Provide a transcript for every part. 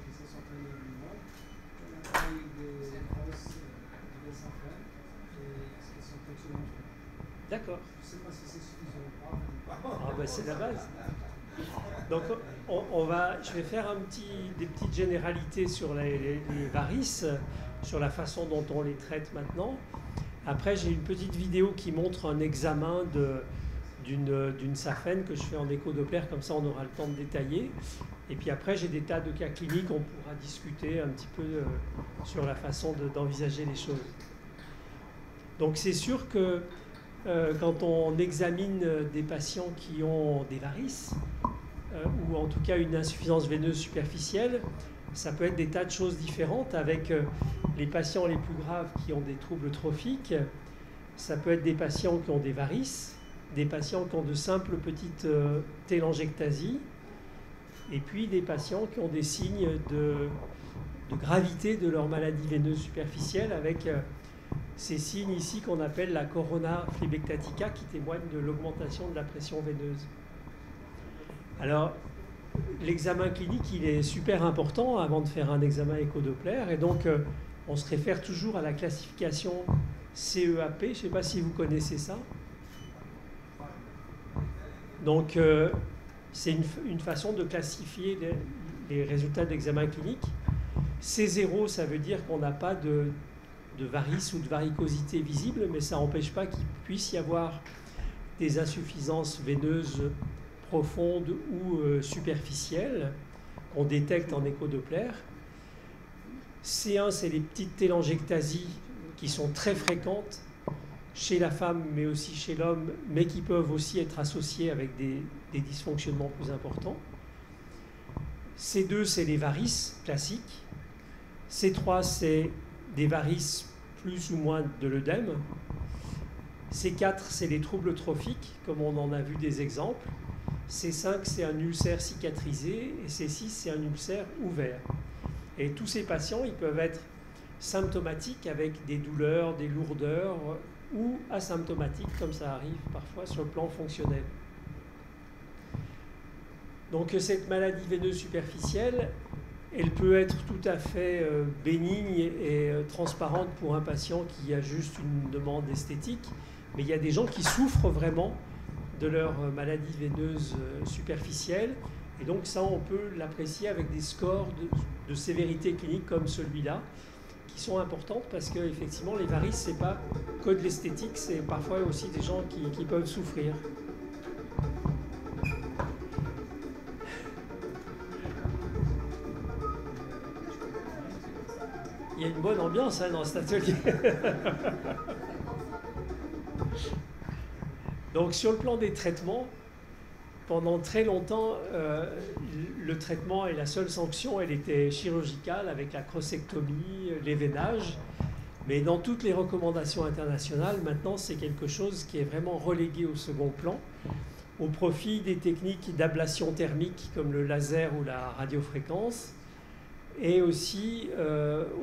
qui se sont travaillés au Liban. On a travaillé des grosses des enfants et qui sont excellentes. D'accord. Je ne sais pas si c'est suffisant ou pas. Ah ben c'est la base. Donc je vais faire des petites généralités sur les varices, sur la façon dont on les traite maintenant. Après, j'ai une petite vidéo qui montre un examen d'une saphène que je fais en écho-doppler, comme ça on aura le temps de détailler. Et puis après, j'ai des tas de cas cliniques, on pourra discuter un petit peu sur la façon d'envisager les choses. Donc c'est sûr que quand on examine des patients qui ont des varices, ou en tout cas une insuffisance veineuse superficielle, ça peut être des tas de choses différentes avec les patients les plus graves qui ont des troubles trophiques. Ça peut être des patients qui ont des varices, des patients qui ont de simples petites télangiectasies, et puis des patients qui ont des signes de gravité de leur maladie veineuse superficielle avec ces signes ici qu'on appelle la corona phlebectatica qui témoignent de l'augmentation de la pression veineuse. Alors, l'examen clinique, il est super important avant de faire un examen écho-doppler, et donc on se réfère toujours à la classification CEAP. Je ne sais pas si vous connaissez ça. Donc, c'est une façon de classifier les résultats d'examen clinique. C0, ça veut dire qu'on n'a pas de varices ou de varicosité visible, mais ça n'empêche pas qu'il puisse y avoir des insuffisances veineuses profondes ou superficielles qu'on détecte en écho-doppler. C1, c'est les petites télangiectasies qui sont très fréquentes chez la femme, mais aussi chez l'homme, mais qui peuvent aussi être associées avec des dysfonctionnements plus importants. C2, c'est les varices classiques. C3, c'est des varices plus ou moins de l'œdème. C4, c'est les troubles trophiques, comme on en a vu des exemples. C5, c'est un ulcère cicatrisé. Et C6, c'est un ulcère ouvert. Et tous ces patients, ils peuvent être symptomatiques avec des douleurs, des lourdeurs, ou asymptomatiques, comme ça arrive parfois sur le plan fonctionnel. Donc cette maladie veineuse superficielle, elle peut être tout à fait bénigne et transparente pour un patient qui a juste une demande esthétique, mais il y a des gens qui souffrent vraiment de leur maladie veineuse superficielle, et donc ça on peut l'apprécier avec des scores de sévérité clinique comme celui-là, qui sont importantes parce que effectivement les varices, c'est pas que de l'esthétique, c'est parfois aussi des gens qui peuvent souffrir. Il y a une bonne ambiance dans cet atelier. Donc sur le plan des traitements, pendant très longtemps, le traitement et la seule sanction, elle était chirurgicale avec la crossectomie, l'événage. Mais dans toutes les recommandations internationales, maintenant, c'est quelque chose qui est vraiment relégué au second plan, au profit des techniques d'ablation thermique comme le laser ou la radiofréquence, et aussi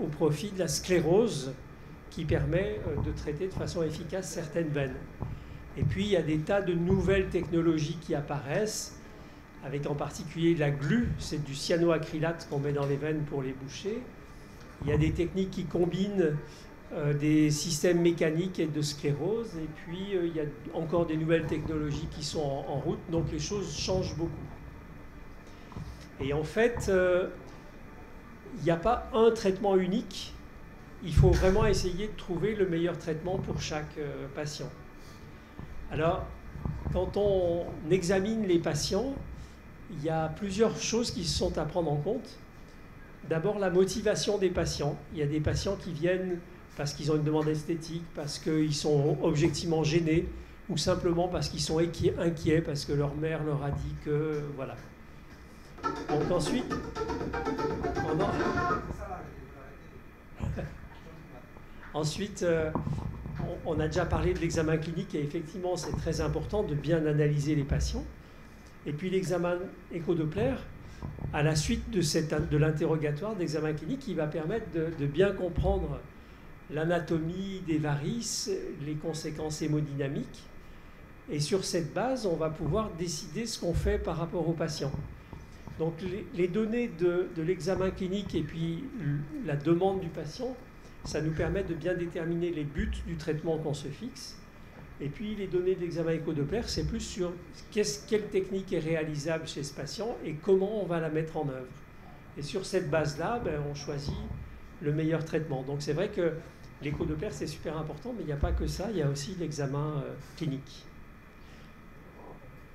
au profit de la sclérose qui permet de traiter de façon efficace certaines veines. Et puis il y a des tas de nouvelles technologies qui apparaissent, avec en particulier la glu, c'est du cyanoacrylate qu'on met dans les veines pour les boucher. Il y a des techniques qui combinent des systèmes mécaniques et de sclérose, et puis il y a encore des nouvelles technologies qui sont en route, donc les choses changent beaucoup. Et en fait, il n'y a pas un traitement unique, il faut vraiment essayer de trouver le meilleur traitement pour chaque patient. Alors, quand on examine les patients, il y a plusieurs choses qui sont à prendre en compte. D'abord, la motivation des patients. Il y a des patients qui viennent parce qu'ils ont une demande esthétique, parce qu'ils sont objectivement gênés, ou simplement parce qu'ils sont inquiets, parce que leur mère leur a dit que... Voilà. Donc ensuite... Ensuite, on a déjà parlé de l'examen clinique et effectivement, c'est très important de bien analyser les patients. Et puis l'examen écho-doppler, à la suite de l'interrogatoire d'examen clinique, il va permettre de bien comprendre l'anatomie des varices, les conséquences hémodynamiques. Et sur cette base, on va pouvoir décider ce qu'on fait par rapport aux patients. Donc les données de l'examen clinique et puis la demande du patient, ça nous permet de bien déterminer les buts du traitement qu'on se fixe. Et puis les données de l'examen écho-Doppler, c'est plus sur quelle technique est réalisable chez ce patient et comment on va la mettre en œuvre. Et sur cette base-là, ben, on choisit le meilleur traitement. Donc c'est vrai que l'écho-Doppler, c'est super important, mais il n'y a pas que ça, il y a aussi l'examen clinique.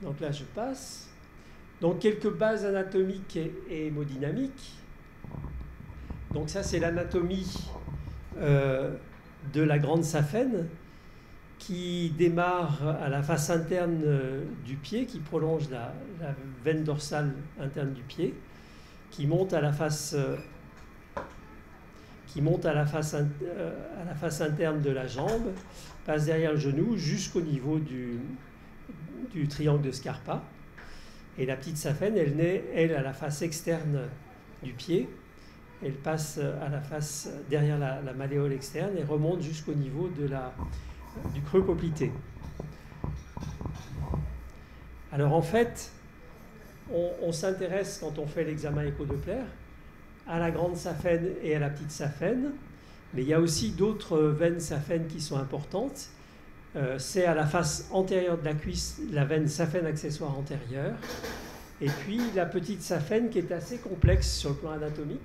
Donc là, je passe. Donc quelques bases anatomiques et hémodynamiques. Donc ça, c'est l'anatomie de la grande saphène qui démarre à la face interne du pied, qui prolonge la veine dorsale interne du pied, qui monte à la face, à la face interne de la jambe, passe derrière le genou jusqu'au niveau du triangle de Scarpa. Et la petite saphène, elle naît, elle, à la face externe du pied. Elle passe à la face derrière la malléole externe et remonte jusqu'au niveau du creux poplité. Alors en fait, on s'intéresse, quand on fait l'examen écho-Doppler, à la grande saphène et à la petite saphène, mais il y a aussi d'autres veines saphènes qui sont importantes. C'est à la face antérieure de la cuisse, la veine saphène accessoire antérieure, et puis la petite saphène qui est assez complexe sur le plan anatomique,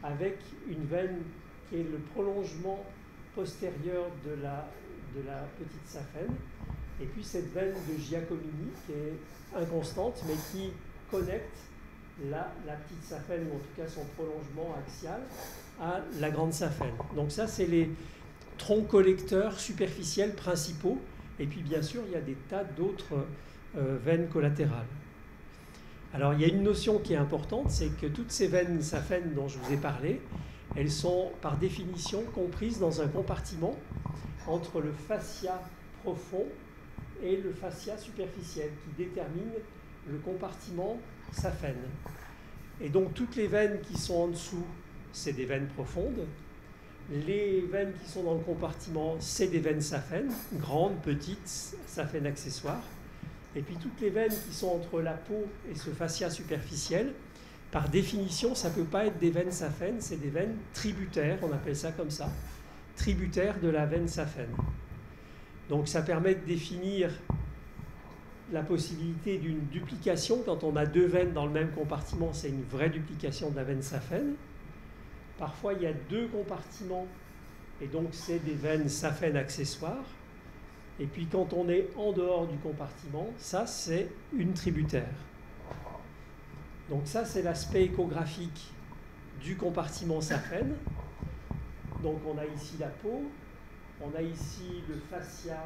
avec une veine qui est le prolongement postérieur de la petite saphène, et puis cette veine de Giacomini qui est inconstante, mais qui connecte la petite saphène, ou en tout cas son prolongement axial, à la grande saphène. Donc ça, c'est les troncs collecteurs superficiels principaux, et puis bien sûr, il y a des tas d'autres veines collatérales. Alors, il y a une notion qui est importante, c'est que toutes ces veines saphènes dont je vous ai parlé, elles sont par définition comprises dans un compartiment entre le fascia profond et le fascia superficiel, qui détermine le compartiment saphène. Et donc, toutes les veines qui sont en dessous, c'est des veines profondes. Les veines qui sont dans le compartiment, c'est des veines saphènes, grandes, petites, saphènes accessoires. Et puis toutes les veines qui sont entre la peau et ce fascia superficiel, par définition, ça ne peut pas être des veines saphènes, c'est des veines tributaires, on appelle ça comme ça, tributaires de la veine saphène. Donc ça permet de définir la possibilité d'une duplication. Quand on a deux veines dans le même compartiment, c'est une vraie duplication de la veine saphène. Parfois, il y a deux compartiments, et donc c'est des veines saphènes accessoires. Et puis, quand on est en dehors du compartiment, ça, c'est une tributaire. Donc ça, c'est l'aspect échographique du compartiment saphène. Donc, on a ici la peau, on a ici le fascia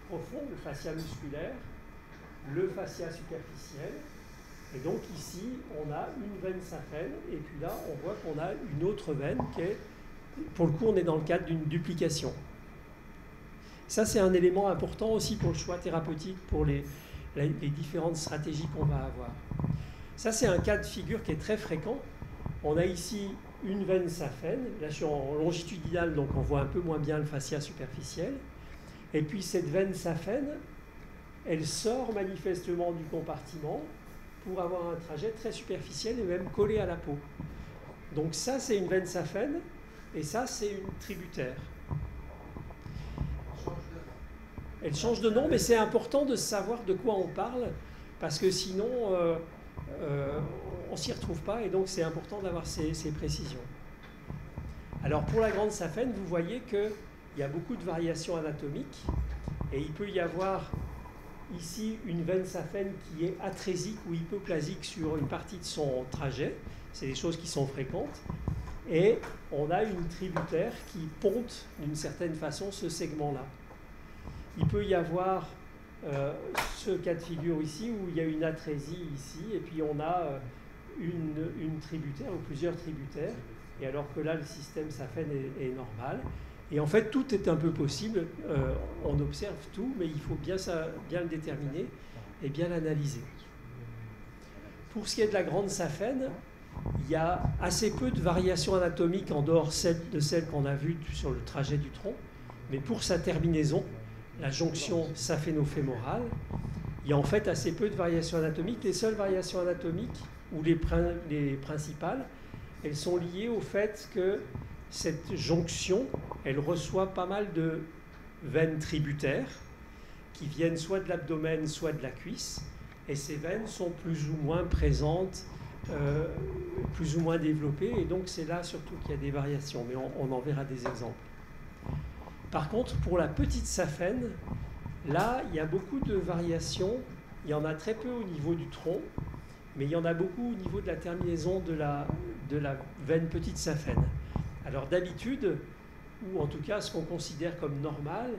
profond, le fascia musculaire, le fascia superficiel. Et donc ici, on a une veine saphène, et puis là, on voit qu'on a une autre veine qui est, pour le coup, on est dans le cadre d'une duplication. Ça, c'est un élément important aussi pour le choix thérapeutique, pour les différentes stratégies qu'on va avoir. Ça, c'est un cas de figure qui est très fréquent. On a ici une veine saphène, là je suis en longitudinal, donc on voit un peu moins bien le fascia superficiel. Et puis cette veine saphène, elle sort manifestement du compartiment, pour avoir un trajet très superficiel et même collé à la peau. Donc ça, c'est une veine saphène, et ça, c'est une tributaire. Elle change de nom, mais c'est important de savoir de quoi on parle, parce que sinon, on ne s'y retrouve pas, et donc c'est important d'avoir ces précisions. Alors pour la grande saphène, vous voyez qu'il y a beaucoup de variations anatomiques, et il peut y avoir ici une veine saphène qui est atrésique ou hypoplasique sur une partie de son trajet. C'est des choses qui sont fréquentes. Et on a une tributaire qui ponte d'une certaine façon ce segment-là. Il peut y avoir ce cas de figure ici où il y a une atrésie ici, et puis on a une tributaire ou plusieurs tributaires, et alors que là le système saphène est normal. Et en fait, tout est un peu possible, on observe tout, mais il faut bien le déterminer et bien l'analyser. Pour ce qui est de la grande saphène, il y a assez peu de variations anatomiques en dehors de celles qu'on a vues sur le trajet du tronc, mais pour sa terminaison, la jonction saphéno-fémorale, il y a en fait assez peu de variations anatomiques. Les seules variations anatomiques, ou les principales, elles sont liées au fait que cette jonction, elle reçoit pas mal de veines tributaires qui viennent soit de l'abdomen, soit de la cuisse, et ces veines sont plus ou moins présentes, plus ou moins développées, et donc c'est là surtout qu'il y a des variations, mais on en verra des exemples. Par contre, pour la petite saphène, là, il y a beaucoup de variations. Il y en a très peu au niveau du tronc, mais il y en a beaucoup au niveau de la terminaison de la veine petite saphène. Alors d'habitude, ou en tout cas ce qu'on considère comme normal,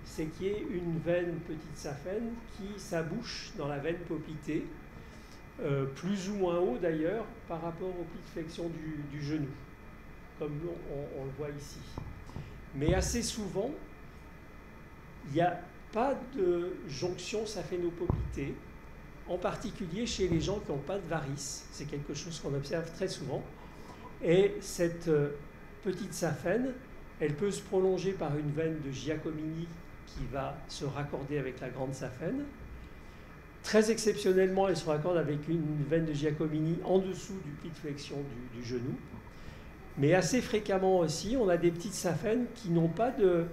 c'est qu'il y ait une veine petite saphène qui s'abouche dans la veine poplitée, plus ou moins haut d'ailleurs par rapport au pli de flexion du genou, comme on le voit ici. Mais assez souvent, il n'y a pas de jonction saphénopoplitée, en particulier chez les gens qui n'ont pas de varices. C'est quelque chose qu'on observe très souvent. Et cette petite saphène, elle peut se prolonger par une veine de Giacomini qui va se raccorder avec la grande saphène. Très exceptionnellement, elle se raccorde avec une veine de Giacomini en dessous du pli de flexion du genou. Mais assez fréquemment aussi, on a des petites saphènes qui n'ont pas de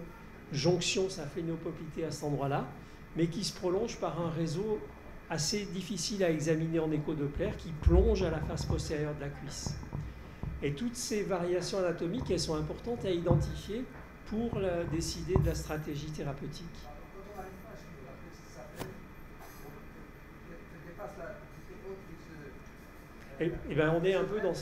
jonction saphénopoplitée à cet endroit-là, mais qui se prolongent par un réseau assez difficile à examiner en écho-doppler qui plonge à la face postérieure de la cuisse. Et toutes ces variations anatomiques, elles sont importantes à identifier pour décider de la stratégie thérapeutique. Et ben on est un peu dans...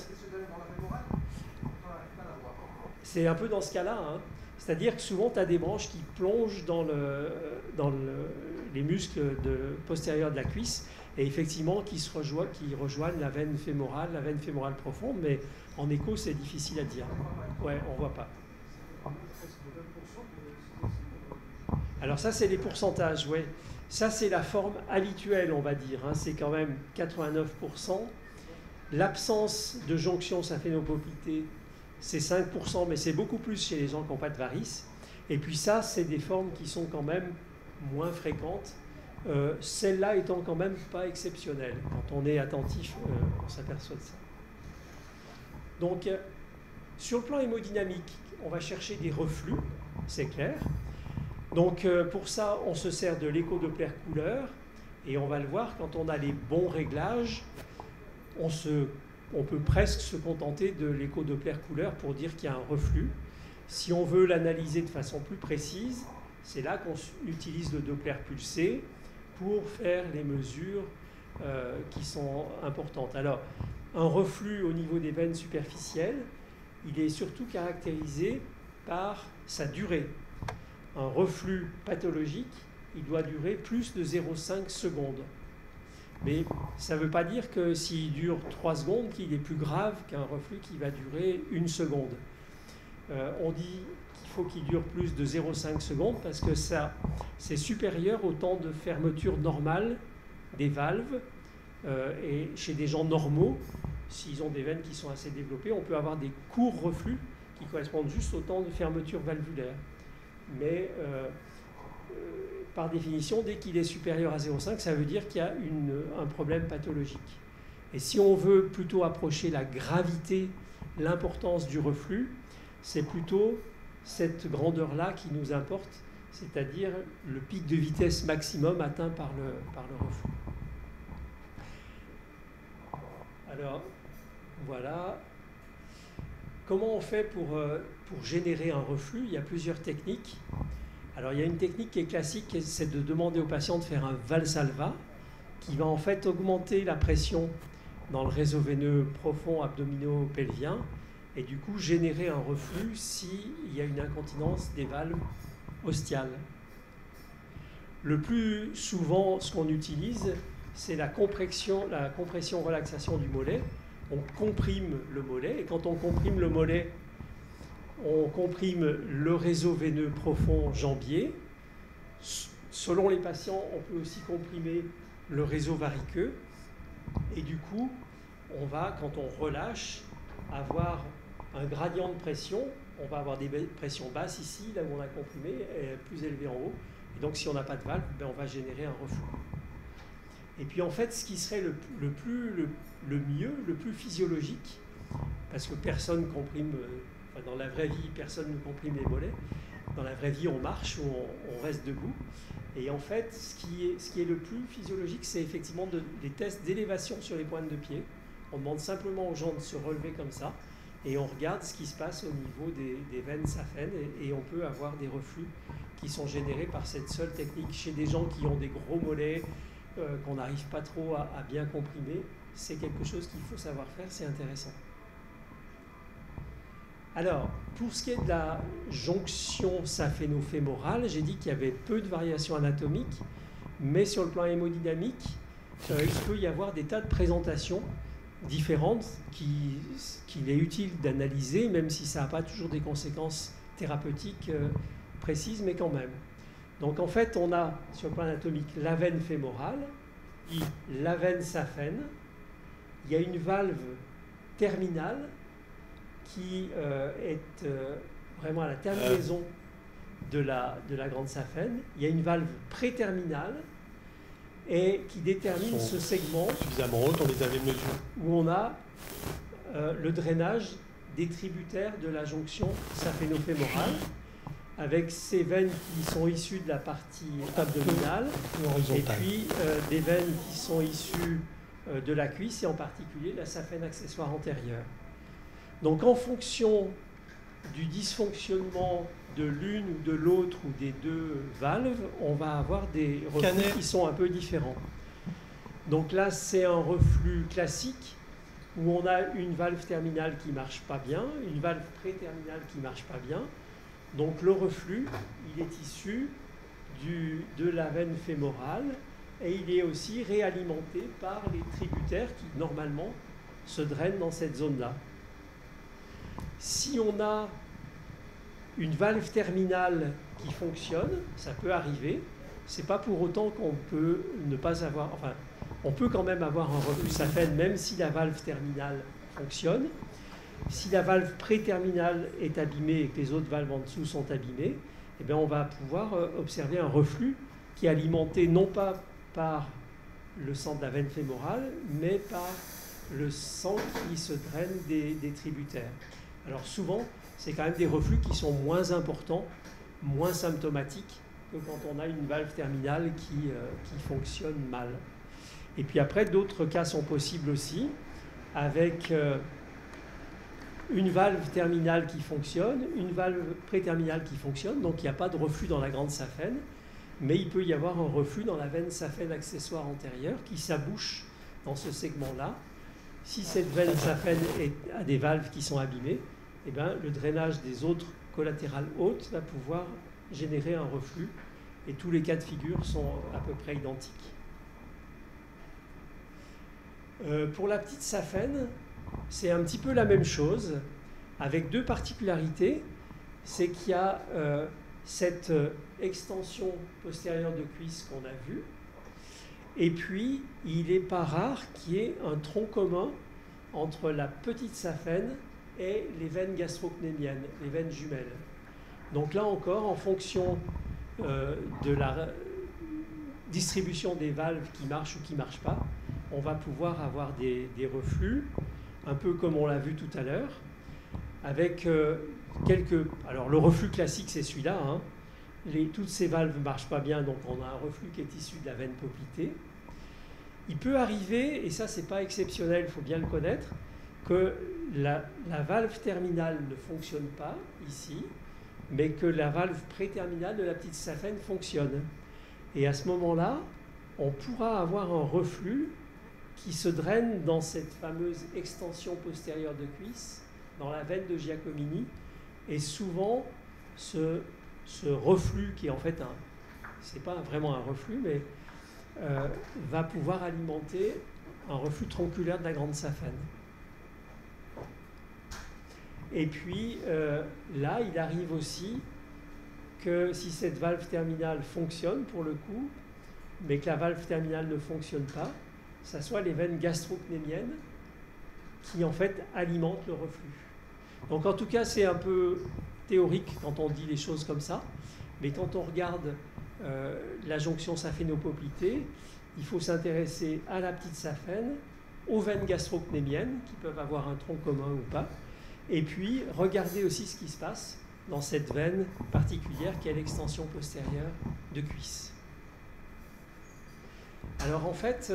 C'est un peu dans ce cas-là, hein. C'est-à-dire que souvent, tu as des branches qui plongent dans les muscles postérieurs de la cuisse et effectivement qui rejoignent la veine fémorale profonde, mais en écho, c'est difficile à dire. Ouais, on ne voit pas. Alors ça, c'est les pourcentages, ouais. Ça, c'est la forme habituelle, on va dire, hein. C'est quand même 89%. L'absence de jonction saphénopoplitée, c'est 5%, mais c'est beaucoup plus chez les gens qui n'ont pas de varices. Et puis ça, c'est des formes qui sont quand même moins fréquentes. Celle-là étant quand même pas exceptionnelle. Quand on est attentif, on s'aperçoit de ça. Donc, sur le plan hémodynamique, on va chercher des reflux, c'est clair. Donc, pour ça, on se sert de l'écho-doppler couleur. Et on va le voir, quand on a les bons réglages, on peut presque se contenter de l'écho-doppler couleur pour dire qu'il y a un reflux. Si on veut l'analyser de façon plus précise, c'est là qu'on utilise le Doppler pulsé pour faire les mesures qui sont importantes. Alors, un reflux au niveau des veines superficielles, il est surtout caractérisé par sa durée. Un reflux pathologique, il doit durer plus de 0,5 secondes. Mais ça ne veut pas dire que s'il dure 3 secondes, qu'il est plus grave qu'un reflux qui va durer 1 seconde. On dit qu'il faut qu'il dure plus de 0,5 secondes parce que ça, c'est supérieur au temps de fermeture normale des valves. Et chez des gens normaux, s'ils ont des veines qui sont assez développées, on peut avoir des courts reflux qui correspondent juste au temps de fermeture valvulaire. Mais par définition, dès qu'il est supérieur à 0,5, ça veut dire qu'il y a un problème pathologique. Et si on veut plutôt approcher la gravité, l'importance du reflux, c'est plutôt cette grandeur-là qui nous importe, c'est-à-dire le pic de vitesse maximum atteint par le reflux. Alors, voilà. Comment on fait pour générer un reflux? Il y a plusieurs techniques. Alors, il y a une technique qui est classique, c'est de demander au patient de faire un Valsalva, qui va en fait augmenter la pression dans le réseau veineux profond abdominopelvien, et du coup générer un reflux s'il y a une incontinence des valves ostiales. Le plus souvent, ce qu'on utilise, c'est la compression-relaxation du mollet. On comprime le mollet, et quand on comprime le mollet, on comprime le réseau veineux profond jambier. Selon les patients, on peut aussi comprimer le réseau variqueux. Et du coup, on va, quand on relâche, avoir un gradient de pression. On va avoir des pressions basses ici, là où on a comprimé, et plus élevées en haut. Et donc, si on n'a pas de valve, on va générer un reflux. Et puis en fait, ce qui serait le mieux, le plus physiologique, parce que personne comprime, enfin, dans la vraie vie, personne ne comprime les mollets. Dans la vraie vie, on marche ou on reste debout. Et en fait, ce qui est le plus physiologique, c'est effectivement des tests d'élévation sur les pointes de pied. On demande simplement aux gens de se relever comme ça et on regarde ce qui se passe au niveau des veines saphènes et on peut avoir des reflux qui sont générés par cette seule technique. Chez des gens qui ont des gros mollets, qu'on n'arrive pas trop à bien comprimer, c'est quelque chose qu'il faut savoir faire, c'est intéressant. Alors, pour ce qui est de la jonction saphéno-fémorale, j'ai dit qu'il y avait peu de variations anatomiques, mais sur le plan hémodynamique, il peut y avoir des tas de présentations différentes qu'il est utile d'analyser, même si ça n'a pas toujours des conséquences thérapeutiques précises, mais quand même. Donc en fait, on a sur le plan anatomique la veine fémorale, la veine saphène, il y a une valve terminale qui est vraiment à la terminaison de la grande saphène. Il y a une valve préterminale et qui détermine ce segment suffisamment haute, on les avait mesurés, où on a le drainage des tributaires de la jonction saphéno-fémorale avec ces veines qui sont issues de la partie abdominale et puis des veines qui sont issues de la cuisse et en particulier la saphène accessoire antérieure. Donc en fonction du dysfonctionnement de l'une ou de l'autre ou des deux valves, on va avoir des reflux qui sont un peu différents. Donc là, c'est un reflux classique où on a une valve terminale qui ne marche pas bien, une valve préterminale qui ne marche pas bien. Donc le reflux, il est issu de la veine fémorale et il est aussi réalimenté par les tributaires qui, normalement, se drainent dans cette zone-là. Si on a une valve terminale qui fonctionne, ça peut arriver. C'est pas pour autant qu'on peut ne pas avoir... Enfin, on peut quand même avoir un reflux saphène même si la valve terminale fonctionne. Si la valve préterminale est abîmée et que les autres valves en dessous sont abîmées, eh bien on va pouvoir observer un reflux qui est alimenté non pas par le sang de la veine fémorale, mais par le sang qui se draine des tributaires. Alors souvent, c'est quand même des reflux qui sont moins importants, moins symptomatiques que quand on a une valve terminale qui fonctionne mal. Et puis après, d'autres cas sont possibles aussi, avec une valve terminale qui fonctionne, une valve préterminale qui fonctionne, donc il n'y a pas de reflux dans la grande saphène, mais il peut y avoir un reflux dans la veine saphène accessoire antérieure qui s'abouche dans ce segment-là. Si cette veine saphène a des valves qui sont abîmées, eh bien, le drainage des autres collatérales hautes va pouvoir générer un reflux et tous les cas de figure sont à peu près identiques. Pour la petite saphène, c'est un petit peu la même chose, avec deux particularités. C'est qu'il y a cette extension postérieure de cuisse qu'on a vue, et puis il n'est pas rare qu'il y ait un tronc commun entre la petite saphène et les veines gastrocnémiennes, les veines jumelles. Donc là encore, en fonction de la distribution des valves qui marchent ou qui ne marchent pas, on va pouvoir avoir des reflux, un peu comme on l'a vu tout à l'heure, avec quelques... Alors le reflux classique, c'est celui-là, hein. Toutes ces valves ne marchent pas bien, donc on a un reflux qui est issu de la veine poplitée. Il peut arriver, et ça c'est pas exceptionnel, il faut bien le connaître, que la valve terminale ne fonctionne pas ici, mais que la valve préterminale de la petite saphène fonctionne. Et à ce moment-là, on pourra avoir un reflux qui se draine dans cette fameuse extension postérieure de cuisse, dans la veine de Giacomini, et souvent ce reflux qui est en fait c'est pas vraiment un reflux, mais va pouvoir alimenter un reflux tronculaire de la grande saphène. Et puis là, il arrive aussi que si cette valve terminale fonctionne pour le coup, mais que la valve terminale ne fonctionne pas, ça soit les veines gastrocnémiennes qui en fait alimentent le reflux. Donc en tout cas, c'est un peu théorique quand on dit les choses comme ça, mais quand on regarde la jonction saphénopoplitée, il faut s'intéresser à la petite saphène, aux veines gastrocnémiennes qui peuvent avoir un tronc commun ou pas, et puis regarder aussi ce qui se passe dans cette veine particulière qui est l'extension postérieure de cuisse. Alors en fait,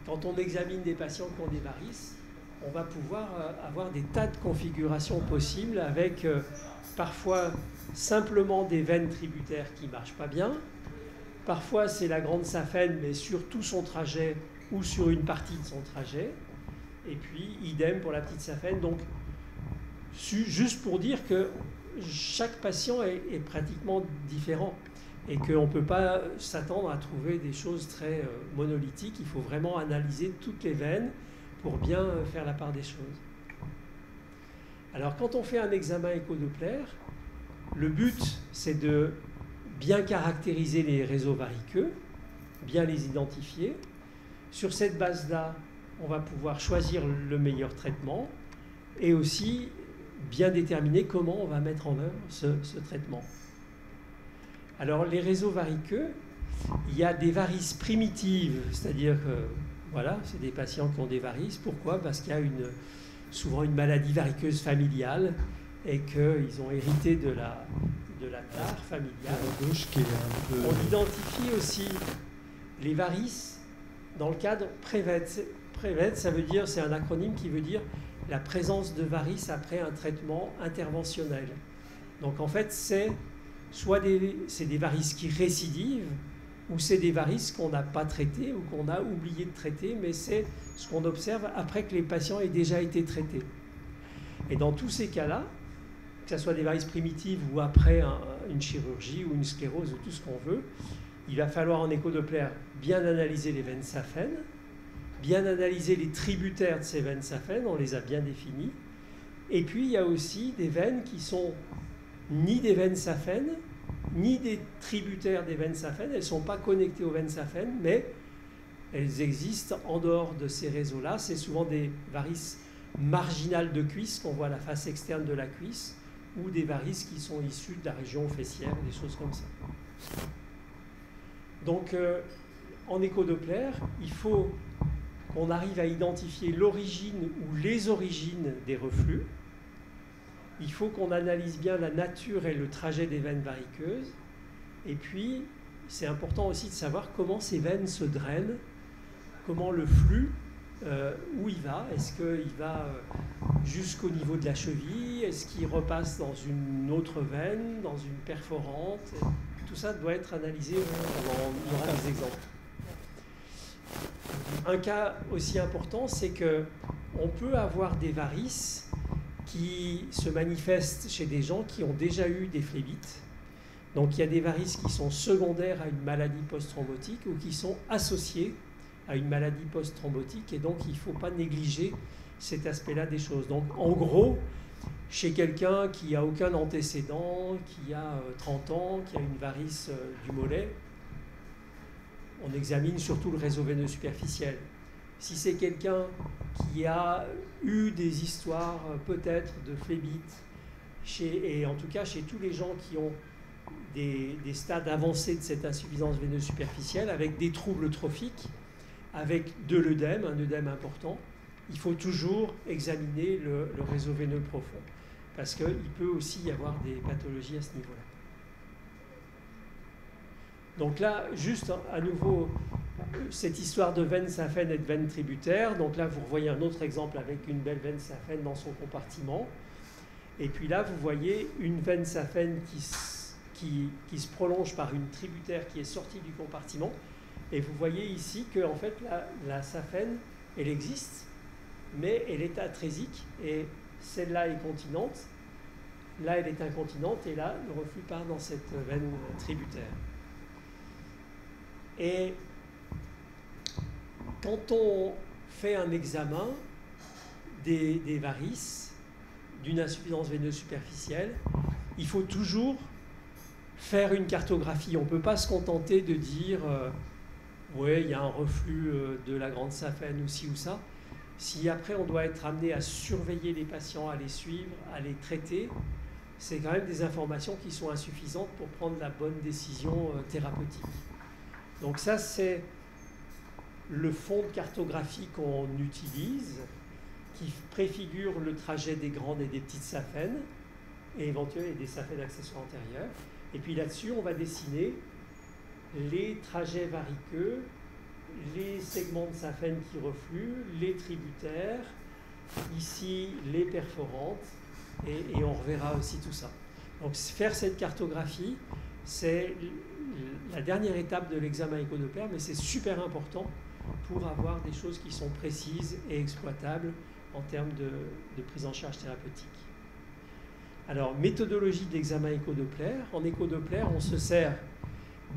quand on examine des patients qui ont des varices, on va pouvoir avoir des tas de configurations possibles avec parfois simplement des veines tributaires qui ne marchent pas bien. Parfois c'est la grande saphène mais sur tout son trajet ou sur une partie de son trajet. Et puis idem pour la petite saphène. Donc juste pour dire que chaque patient est pratiquement différent et qu'on ne peut pas s'attendre à trouver des choses très monolithiques. Il faut vraiment analyser toutes les veines pour bien faire la part des choses. Alors quand on fait un examen écho-Doppler, le but c'est de bien caractériser les réseaux variqueux, bien les identifier. Sur cette base-là, on va pouvoir choisir le meilleur traitement et aussi bien déterminer comment on va mettre en œuvre ce traitement. Alors les réseaux variqueux, il y a des varices primitives, c'est-à-dire que voilà, c'est des patients qui ont des varices. Pourquoi? Parce qu'il y a souvent une maladie variqueuse familiale et qu'ils ont hérité de la tare familiale. On identifie aussi les varices dans le cadre PREVET. PREVET, ça veut dire, c'est un acronyme qui veut dire la présence de varices après un traitement interventionnel. Donc en fait, c'est des varices qui récidivent, ou c'est des varices qu'on n'a pas traitées ou qu'on a oublié de traiter, mais c'est ce qu'on observe après que les patients aient déjà été traités. Et dans tous ces cas-là, que ce soit des varices primitives ou après une chirurgie ou une sclérose ou tout ce qu'on veut, il va falloir en écho-Doppler bien analyser les veines saphènes, bien analyser les tributaires de ces veines saphènes, on les a bien définies. Et puis il y a aussi des veines qui sont ni des veines saphènes, ni des tributaires des veines saphènes. Elles ne sont pas connectées aux veines saphènes, mais elles existent en dehors de ces réseaux-là. C'est souvent des varices marginales de cuisse, qu'on voit à la face externe de la cuisse, ou des varices qui sont issues de la région fessière, des choses comme ça. Donc, en écho-Doppler, il faut qu'on arrive à identifier l'origine ou les origines des reflux. Il faut qu'on analyse bien la nature et le trajet des veines variqueuses. Et puis, c'est important aussi de savoir comment ces veines se drainent, comment le flux, où il va. Est-ce qu'il va jusqu'au niveau de la cheville? Est-ce qu'il repasse dans une autre veine, dans une perforante? Tout ça doit être analysé. On aura des exemples. Un cas aussi important, c'est qu'on peut avoir des varices qui se manifestent chez des gens qui ont déjà eu des phlébites. Donc il y a des varices qui sont secondaires à une maladie post-thrombotique ou qui sont associées à une maladie post-thrombotique, et donc il ne faut pas négliger cet aspect-là des choses. Donc en gros, chez quelqu'un qui n'a aucun antécédent, qui a 30 ans, qui a une varice du mollet, on examine surtout le réseau veineux superficiel. Si c'est quelqu'un qui a eu des histoires peut-être de phlébite, et en tout cas chez tous les gens qui ont des stades avancés de cette insuffisance veineuse superficielle, avec des troubles trophiques, avec de l'œdème, un œdème important, il faut toujours examiner le réseau veineux profond, parce qu'il peut aussi y avoir des pathologies à ce niveau-là. Donc là, juste à nouveau, cette histoire de veine saphène et de veine tributaire. Donc là, vous voyez un autre exemple avec une belle veine saphène dans son compartiment. Et puis là, vous voyez une veine saphène qui se prolonge par une tributaire qui est sortie du compartiment. Et vous voyez ici que en fait, la saphène, elle existe, mais elle est atrésique. Et celle-là est continente. Là, elle est incontinente. Et là, le reflux part dans cette veine tributaire. Et quand on fait un examen des varices, d'une insuffisance veineuse superficielle, il faut toujours faire une cartographie. On ne peut pas se contenter de dire ouais, il y a un reflux de la grande saphène ou ci ou ça. Si après on doit être amené à surveiller les patients, à les suivre, à les traiter, c'est quand même des informations qui sont insuffisantes pour prendre la bonne décision thérapeutique. Donc ça, c'est le fond de cartographie qu'on utilise, qui préfigure le trajet des grandes et des petites saphènes, et éventuellement des saphènes accessoires antérieures. Et puis là-dessus, on va dessiner les trajets variqueux, les segments de saphènes qui refluent, les tributaires, ici les perforantes, et on reverra aussi tout ça. Donc faire cette cartographie, c'est la dernière étape de l'examen éco-Doppler, mais c'est super important pour avoir des choses qui sont précises et exploitables en termes de prise en charge thérapeutique. Alors, méthodologie d'examen éco-Doppler. En éco-Doppler, on se sert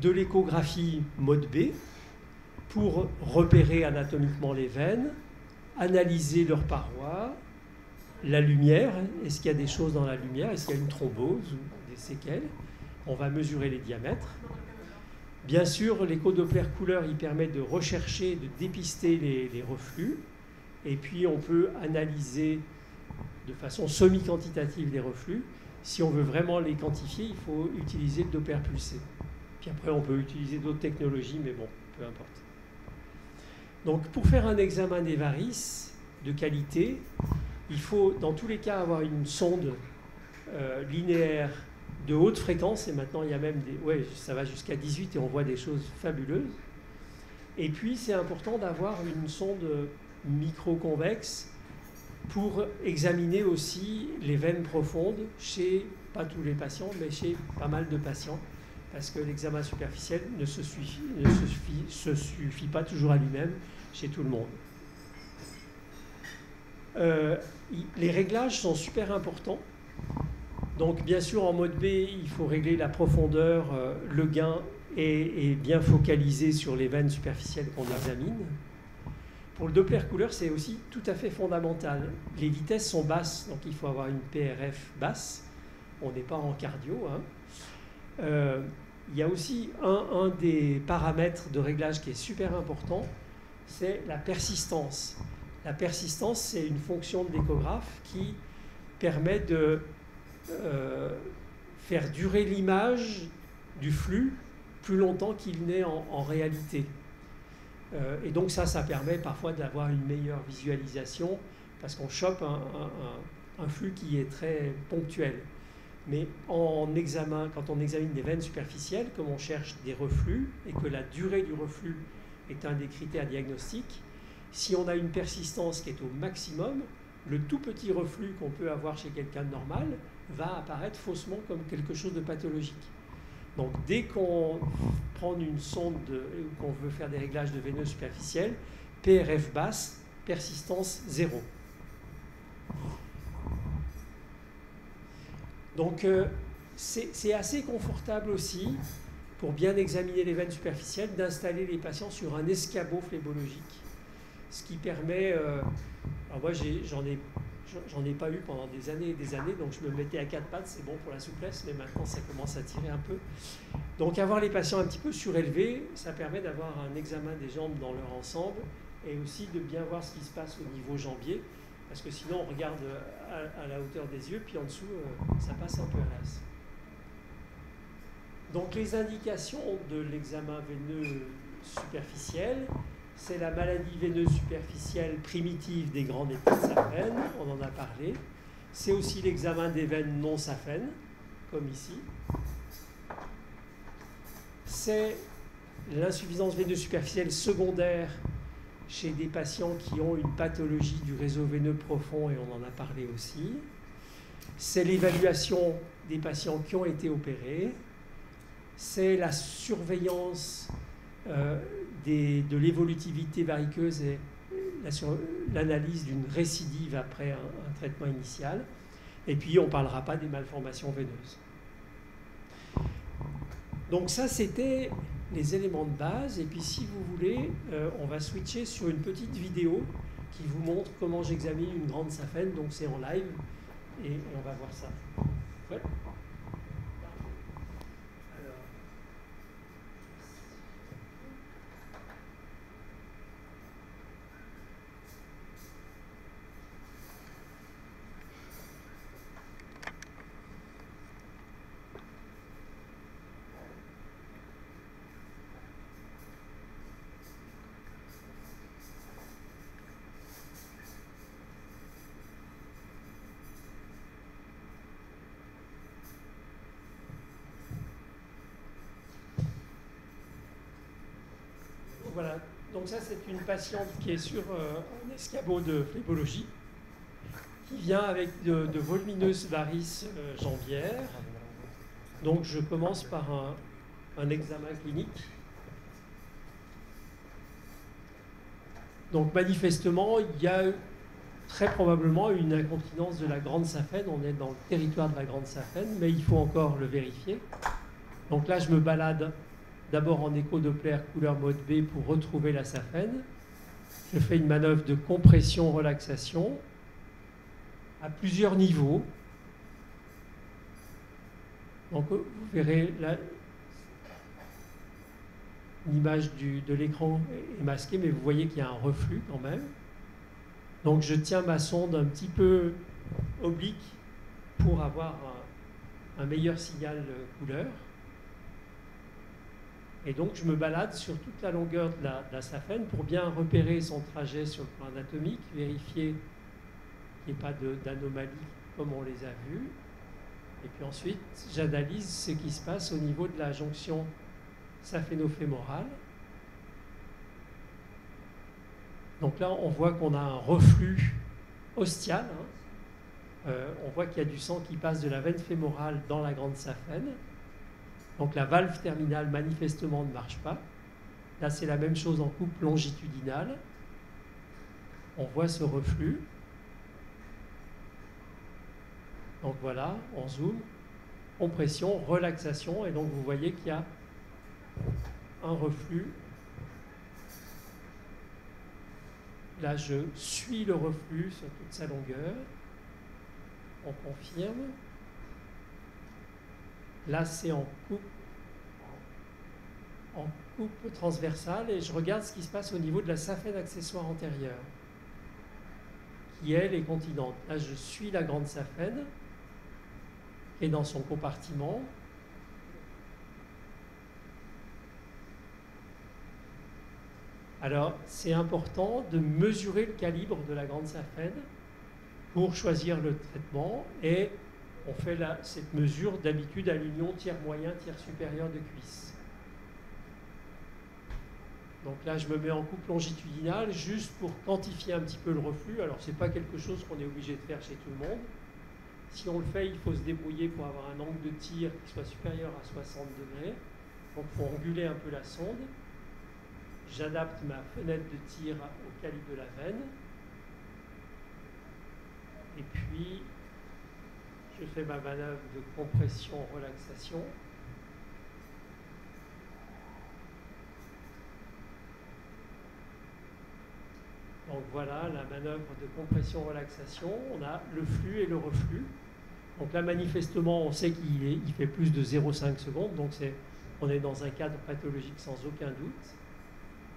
de l'échographie mode B pour repérer anatomiquement les veines, analyser leurs parois, la lumière, est-ce qu'il y a des choses dans la lumière, est-ce qu'il y a une thrombose ou des séquelles. On va mesurer les diamètres. Bien sûr, l'écho-Doppler couleur, il permet de rechercher, de dépister les reflux. Et puis, on peut analyser de façon semi-quantitative les reflux. Si on veut vraiment les quantifier, il faut utiliser le Doppler pulsé. Puis après, on peut utiliser d'autres technologies, mais bon, peu importe. Donc, pour faire un examen des varices de qualité, il faut, dans tous les cas, avoir une sonde linéaire de haute fréquence. Et maintenant, il y a même des... Ouais, ça va jusqu'à 18 et on voit des choses fabuleuses. Et puis, c'est important d'avoir une sonde microconvexe pour examiner aussi les veines profondes chez, pas tous les patients, mais chez pas mal de patients, parce que l'examen superficiel ne se suffit pas toujours à lui-même chez tout le monde. Les réglages sont super importants. Donc bien sûr en mode B, il faut régler la profondeur, le gain est bien focalisé sur les veines superficielles qu'on examine. Pour le Doppler couleur, c'est aussi tout à fait fondamental. Les vitesses sont basses, donc il faut avoir une PRF basse. On n'est pas en cardio. Hein. Il y a aussi un des paramètres de réglage qui est super important, c'est la persistance. La persistance, c'est une fonction de l'échographe qui permet de faire durer l'image du flux plus longtemps qu'il n'est en réalité. Et donc ça permet parfois d'avoir une meilleure visualisation parce qu'on chope un flux qui est très ponctuel. Mais quand on examine des veines superficielles, comme on cherche des reflux et que la durée du reflux est un des critères diagnostiques, si on a une persistance qui est au maximum, le tout petit reflux qu'on peut avoir chez quelqu'un de normal va apparaître faussement comme quelque chose de pathologique. Donc dès qu'on prend une sonde ou qu'on veut faire des réglages de veineux superficiels, PRF basse, persistance 0. Donc c'est assez confortable aussi, pour bien examiner les veines superficielles, d'installer les patients sur un escabeau phlébologique. Ce qui permet... alors moi j'en ai pas eu pendant des années et des années, donc je me mettais à 4 pattes, c'est bon pour la souplesse, mais maintenant ça commence à tirer un peu. Donc avoir les patients un petit peu surélevés, ça permet d'avoir un examen des jambes dans leur ensemble et aussi de bien voir ce qui se passe au niveau jambier, parce que sinon on regarde à la hauteur des yeux, puis en dessous ça passe un peu à l'as. Donc les indications de l'examen veineux superficiel, c'est la maladie veineuse superficielle primitive des grandes et petites saphènes, on en a parlé. C'est aussi l'examen des veines non saphènes, comme ici. C'est l'insuffisance veineuse superficielle secondaire chez des patients qui ont une pathologie du réseau veineux profond, et on en a parlé aussi. C'est l'évaluation des patients qui ont été opérés. C'est la surveillance de l'évolutivité variqueuse et l'analyse d'une récidive après un traitement initial. Et puis, on ne parlera pas des malformations veineuses. Donc ça, c'était les éléments de base. Et puis, si vous voulez, on va switcher sur une petite vidéo qui vous montre comment j'examine une grande saphène. Donc, c'est en live et on va voir ça. Ouais. Donc ça, c'est une patiente qui est sur un escabeau de phlébologie, qui vient avec de volumineuses varices jambières. Donc je commence par un examen clinique. Donc manifestement, il y a très probablement une incontinence de la grande saphène. On est dans le territoire de la grande saphène, mais il faut encore le vérifier. Donc là, je me balade d'abord en écho-doppler couleur mode B pour retrouver la saphène. Je fais une manœuvre de compression-relaxation à plusieurs niveaux. Donc vous verrez là, l'image de l'écran est masquée, mais vous voyez qu'il y a un reflux quand même. Donc je tiens ma sonde un petit peu oblique pour avoir un meilleur signal couleur. Et donc je me balade sur toute la longueur de la saphène pour bien repérer son trajet sur le plan anatomique, vérifier qu'il n'y ait pas d'anomalies comme on les a vues. Et puis ensuite, j'analyse ce qui se passe au niveau de la jonction saphéno-fémorale. Donc là, on voit qu'on a un reflux ostial. On voit qu'il y a du sang qui passe de la veine fémorale dans la grande saphène. Donc la valve terminale manifestement ne marche pas. Là, c'est la même chose en coupe longitudinale. On voit ce reflux. Donc voilà, on zoome, compression, relaxation, et donc vous voyez qu'il y a un reflux. Là, je suis le reflux sur toute sa longueur. On confirme. Là, c'est en coupe transversale, et je regarde ce qui se passe au niveau de la saphène accessoire antérieure, qui, elle, est continente. Là, je suis la grande saphène, qui est dans son compartiment. Alors, c'est important de mesurer le calibre de la grande saphène pour choisir le traitement, et on fait cette mesure d'habitude à l'union tiers moyen, tiers supérieur de cuisse. Donc là, je me mets en coupe longitudinale juste pour quantifier un petit peu le reflux. Alors, ce n'est pas quelque chose qu'on est obligé de faire chez tout le monde. Si on le fait, il faut se débrouiller pour avoir un angle de tir qui soit supérieur à 60 degrés. Donc, il faut anguler un peu la sonde. J'adapte ma fenêtre de tir au calibre de la veine. Et puis, je fais ma manœuvre de compression-relaxation. Donc voilà la manœuvre de compression-relaxation. On a le flux et le reflux. Donc là, manifestement, on sait qu'il fait plus de 0,5 secondes. Donc on est dans un cadre pathologique sans aucun doute.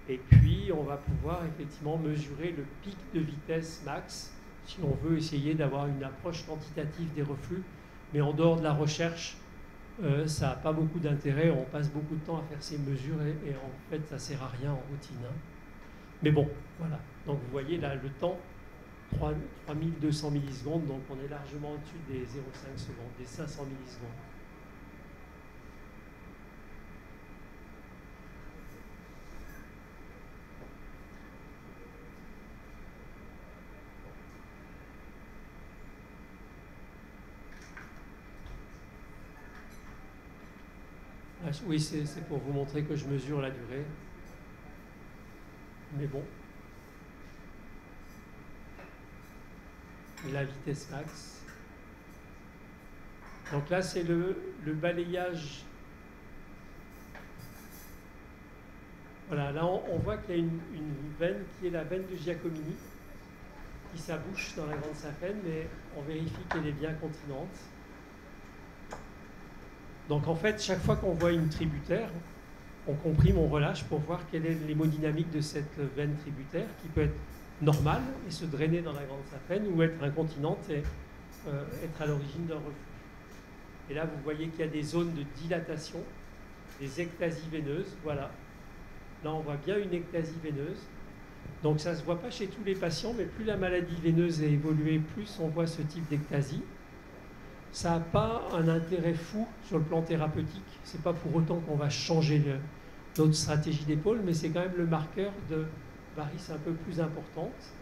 Et puis, on va pouvoir effectivement mesurer le pic de vitesse max si on veut essayer d'avoir une approche quantitative des reflux. Mais en dehors de la recherche, ça n'a pas beaucoup d'intérêt. On passe beaucoup de temps à faire ces mesures et en fait, ça ne sert à rien en routine. Mais bon, voilà. Donc vous voyez là le temps, 3200 millisecondes, donc on est largement au-dessus des 0,5 secondes, des 500 millisecondes. Oui, c'est pour vous montrer que je mesure la durée. Mais bon. La vitesse max. Donc là, c'est le balayage. Voilà, là, on voit qu'il y a une veine qui est la veine de Giacomini, qui s'abouche dans la grande saphène, mais on vérifie qu'elle est bien continente. Donc en fait, chaque fois qu'on voit une tributaire, on comprime, on relâche pour voir quelle est l'hémodynamique de cette veine tributaire, qui peut être normale et se drainer dans la grande saphène, ou être incontinente et être à l'origine d'un reflux. Et là, vous voyez qu'il y a des zones de dilatation, des ectasies veineuses. Voilà. Là, on voit bien une ectasie veineuse. Donc ça ne se voit pas chez tous les patients, mais plus la maladie veineuse est évoluée, plus on voit ce type d'ectasie. Ça n'a pas un intérêt fou sur le plan thérapeutique. Ce n'est pas pour autant qu'on va changer notre stratégie d'épaule, mais c'est quand même le marqueur de varices un peu plus importantes.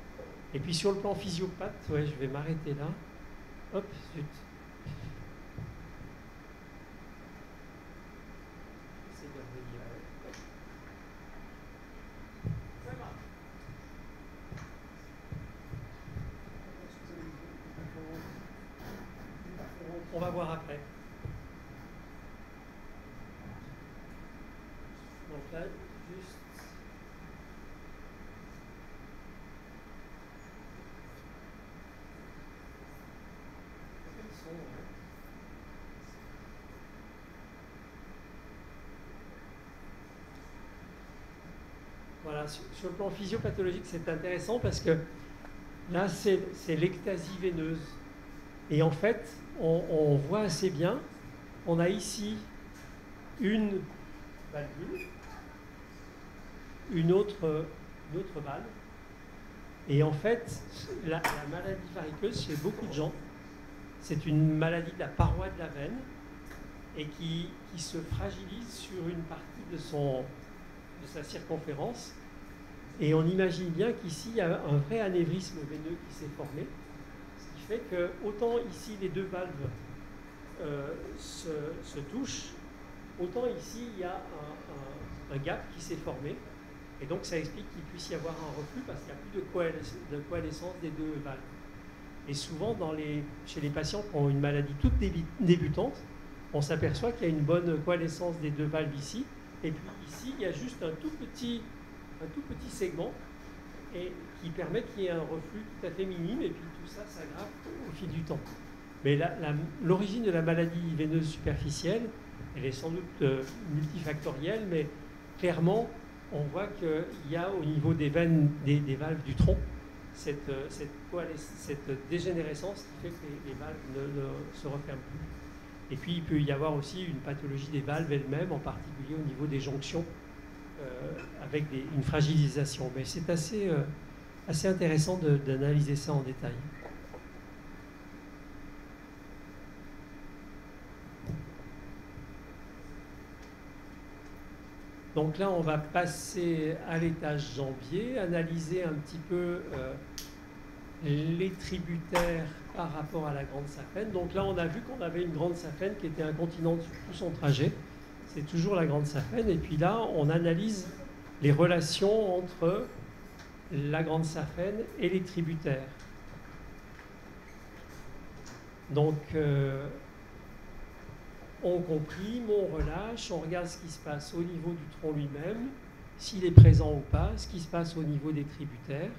Et puis sur le plan physiopathe, ouais, je vais m'arrêter là. Hop, zut. J'essaie de revenir. Ça va. On va voir après. Donc là, juste... Voilà, sur le plan physiopathologique, c'est intéressant parce que là, c'est l'ectasie veineuse. Et en fait, on voit assez bien, on a ici une valvule, une autre valve. Et en fait, la maladie varicoeuse, chez beaucoup de gens, c'est une maladie de la paroi de la veine et qui se fragilise sur une partie de sa circonférence. Et on imagine bien qu'ici, il y a un vrai anévrisme veineux qui s'est formé, ce qui fait que autant ici les deux valves se touchent, autant ici il y a un gap qui s'est formé. Et donc ça explique qu'il puisse y avoir un reflux parce qu'il n'y a plus de coalescence des deux valves. Et souvent, chez les patients qui ont une maladie toute débutante, on s'aperçoit qu'il y a une bonne coalescence des deux valves ici. Et puis ici, il y a juste un tout petit segment qui permet qu'il y ait un reflux tout à fait minime. Et puis tout ça s'aggrave au fil du temps. Mais l'origine de la maladie veineuse superficielle, elle est sans doute multifactorielle, mais clairement, on voit qu'il y a au niveau des veines, des valves du tronc, cette dégénérescence qui fait que les valves ne se referment plus. Et puis il peut y avoir aussi une pathologie des valves elles-mêmes, en particulier au niveau des jonctions, avec une fragilisation. Mais c'est assez intéressant d'analyser ça en détail. Donc là, on va passer à l'étage jambier, analyser un petit peu les tributaires par rapport à la grande saphène. Donc là, on a vu qu'on avait une grande saphène qui était incontinente sur tout son trajet. C'est toujours la grande saphène. Et puis là, on analyse les relations entre la grande saphène et les tributaires. Donc, on comprime, on relâche, on regarde ce qui se passe au niveau du tronc lui-même, s'il est présent ou pas, ce qui se passe au niveau des tributaires.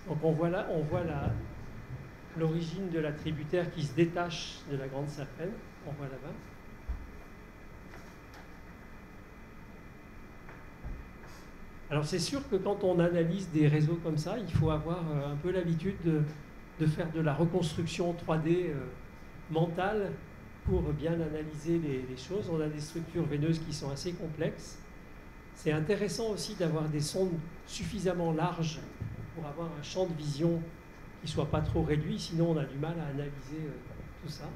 Donc on voit l'origine de la tributaire qui se détache de la grande saphène. On voit là-bas. Alors c'est sûr que quand on analyse des réseaux comme ça, il faut avoir un peu l'habitude de faire de la reconstruction 3D mentale pour bien analyser les choses. On a des structures veineuses qui sont assez complexes. C'est intéressant aussi d'avoir des sondes suffisamment larges pour avoir un champ de vision qui ne soit pas trop réduit, sinon on a du mal à analyser tout ça.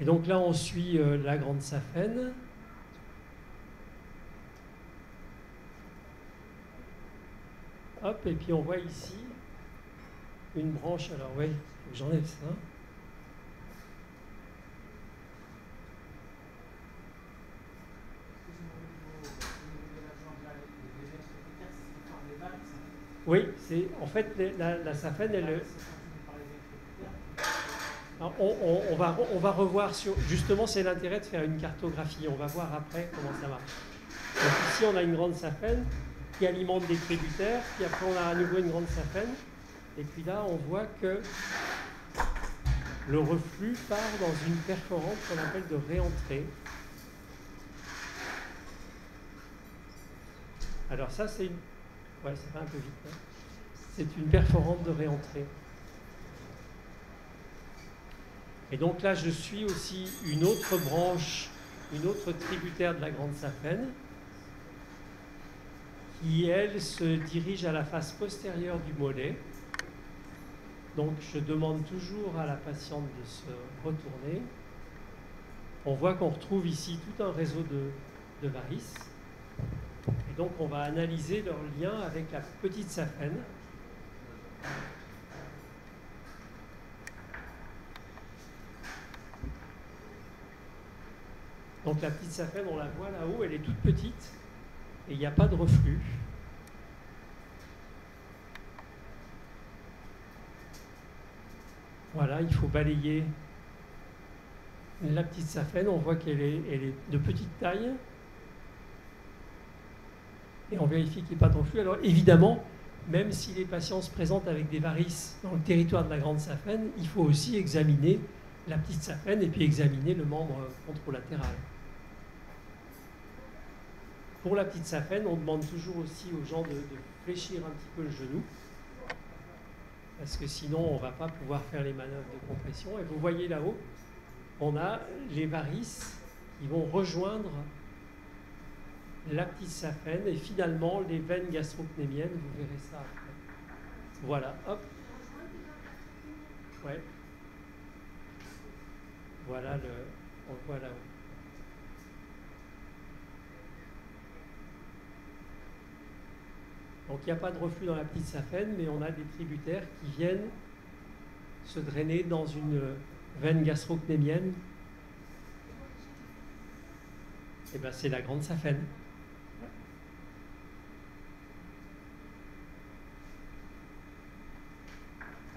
Et donc là on suit la grande saphène. Hop, et puis on voit ici une branche. Alors oui, il faut que j'enlève ça. Oui, c'est en fait la saphène, elle. Alors, on va revoir sur. Justement, c'est l'intérêt de faire une cartographie. On va voir après comment ça marche. Donc ici, on a une grande saphène qui alimente des tributaires, puis après on a à nouveau une grande saphène, et puis là on voit que le reflux part dans une perforante qu'on appelle de réentrée. Alors ça c'est une... Ouais, ça va un peu vite. Hein. C'est une perforante de réentrée. Et donc là je suis aussi une autre branche, une autre tributaire de la grande saphène, qui, elle, se dirige à la face postérieure du mollet. Donc, je demande toujours à la patiente de se retourner. On voit qu'on retrouve ici tout un réseau de varices. Et donc, on va analyser leur lien avec la petite saphène. Donc, la petite saphène, on la voit là-haut, elle est toute petite et il n'y a pas de reflux. Voilà, il faut balayer la petite saphène. On voit qu'elle est de petite taille. Et on vérifie qu'il n'y ait pas de reflux. Alors évidemment, même si les patients se présentent avec des varices dans le territoire de la grande saphène, il faut aussi examiner la petite saphène et puis examiner le membre contralatéral. Pour la petite saphène, on demande toujours aussi aux gens de fléchir un petit peu le genou, parce que sinon on ne va pas pouvoir faire les manœuvres de compression. Et vous voyez là-haut, on a les varices qui vont rejoindre la petite saphène et finalement les veines gastrocnémiennes, vous verrez ça après. Voilà, hop. Ouais. Voilà, on le voit là-haut. Donc il n'y a pas de reflux dans la petite saphène, mais on a des tributaires qui viennent se drainer dans une veine gastrocnémienne. Et bien c'est la grande saphène.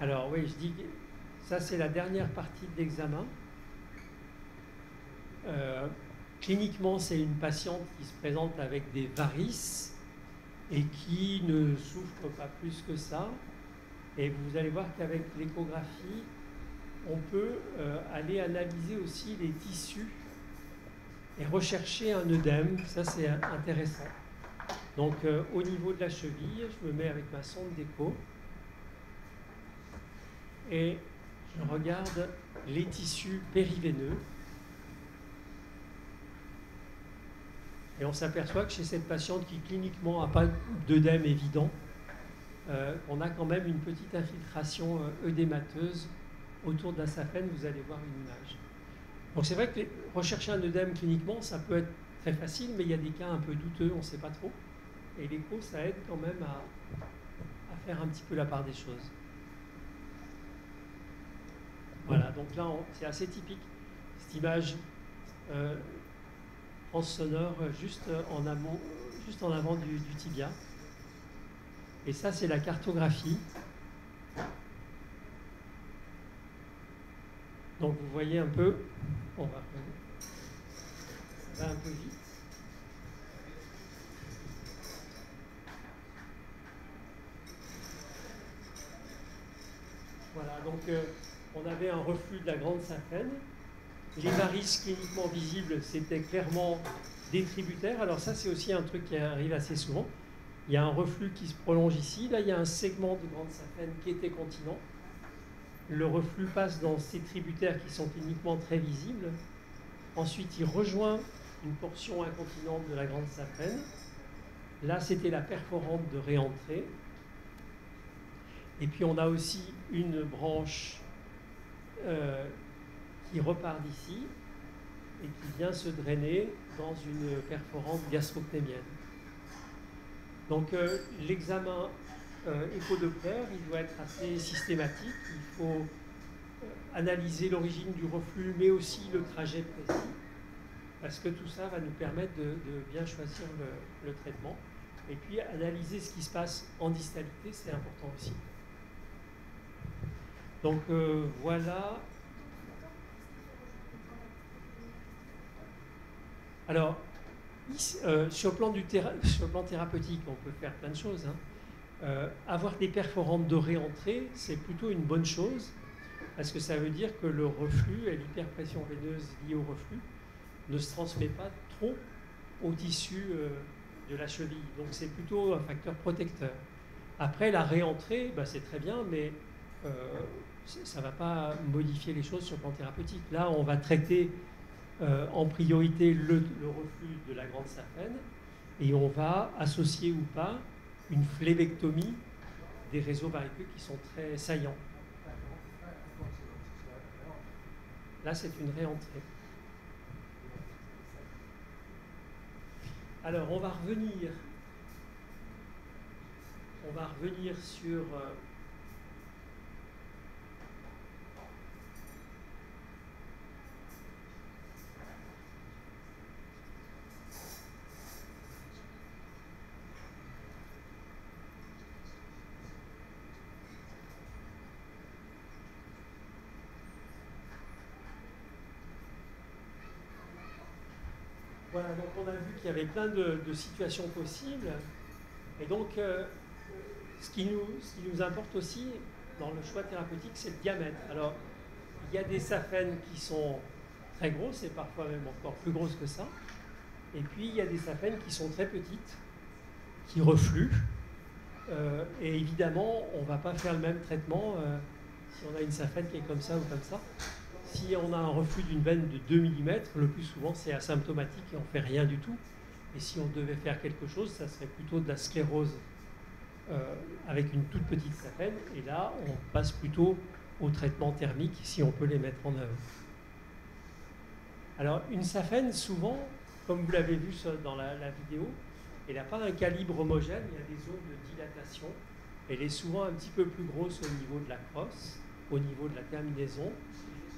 Alors oui, je dis que ça c'est la dernière partie de l'examen. Cliniquement, c'est une patiente qui se présente avec des varices et qui ne souffre pas plus que ça. Et vous allez voir qu'avec l'échographie, on peut aller analyser aussi les tissus et rechercher un œdème. Ça, c'est intéressant. Donc, au niveau de la cheville, je me mets avec ma sonde d'écho et je regarde les tissus périveineux. Et on s'aperçoit que chez cette patiente qui cliniquement n'a pas d'œdème évident, on a quand même une petite infiltration œdémateuse autour de la saphène. Vous allez voir une image. Donc c'est vrai que rechercher un œdème cliniquement, ça peut être très facile, mais il y a des cas un peu douteux, on ne sait pas trop. Et l'écho, ça aide quand même à faire un petit peu la part des choses. Voilà, donc là, c'est assez typique, cette image sonore juste en amont, juste en avant du tibia. Et ça, c'est la cartographie. Donc vous voyez un peu, on va un peu vite. Voilà, donc on avait un reflux de la grande saphène. Les varices cliniquement visibles, c'était clairement des tributaires. Alors ça, c'est aussi un truc qui arrive assez souvent. Il y a un reflux qui se prolonge ici. Là, il y a un segment de grande saphène qui était continent. Le reflux passe dans ces tributaires qui sont cliniquement très visibles. Ensuite, il rejoint une portion incontinente de la grande saphène. Là, c'était la perforante de réentrée. Et puis, on a aussi une branche qui repart d'ici et qui vient se drainer dans une perforante gastrocnémienne. Donc l'examen écho-doppler, il doit être assez systématique. Il faut analyser l'origine du reflux, mais aussi le trajet précis, parce que tout ça va nous permettre de bien choisir le traitement. Et puis analyser ce qui se passe en distalité, c'est important aussi. Donc voilà. Alors, sur le plan thérapeutique, on peut faire plein de choses. Avoir des perforantes de réentrée, c'est plutôt une bonne chose, parce que ça veut dire que le reflux et l'hyperpression veineuse liée au reflux ne se transmet pas trop au tissu de la cheville. Donc c'est plutôt un facteur protecteur. Après, la réentrée, c'est très bien, mais ça ne va pas modifier les choses sur le plan thérapeutique. Là, on va traiter en priorité le reflux de la grande saphène. et on va associer ou pas une phlévectomie des réseaux variqueux qui sont très saillants. Là, c'est une réentrée. Alors, on va revenir sur voilà, donc on a vu qu'il y avait plein de situations possibles. Et donc, ce qui nous importe aussi dans le choix thérapeutique, c'est le diamètre. Alors, il y a des saphènes qui sont très grosses et parfois même encore plus grosses que ça. Et puis, il y a des saphènes qui sont très petites, qui refluent. Et évidemment, on ne va pas faire le même traitement si on a une saphène qui est comme ça ou comme ça. Si on a un reflux d'une veine de 2 mm, le plus souvent c'est asymptomatique et on ne fait rien du tout. Et si on devait faire quelque chose, ça serait plutôt de la sclérose avec une toute petite saphène. Et là, on passe plutôt au traitement thermique si on peut les mettre en œuvre. Alors, une saphène, souvent, comme vous l'avez vu dans la vidéo, elle n'a pas un calibre homogène, il y a des zones de dilatation. Elle est souvent un petit peu plus grosse au niveau de la crosse, au niveau de la terminaison.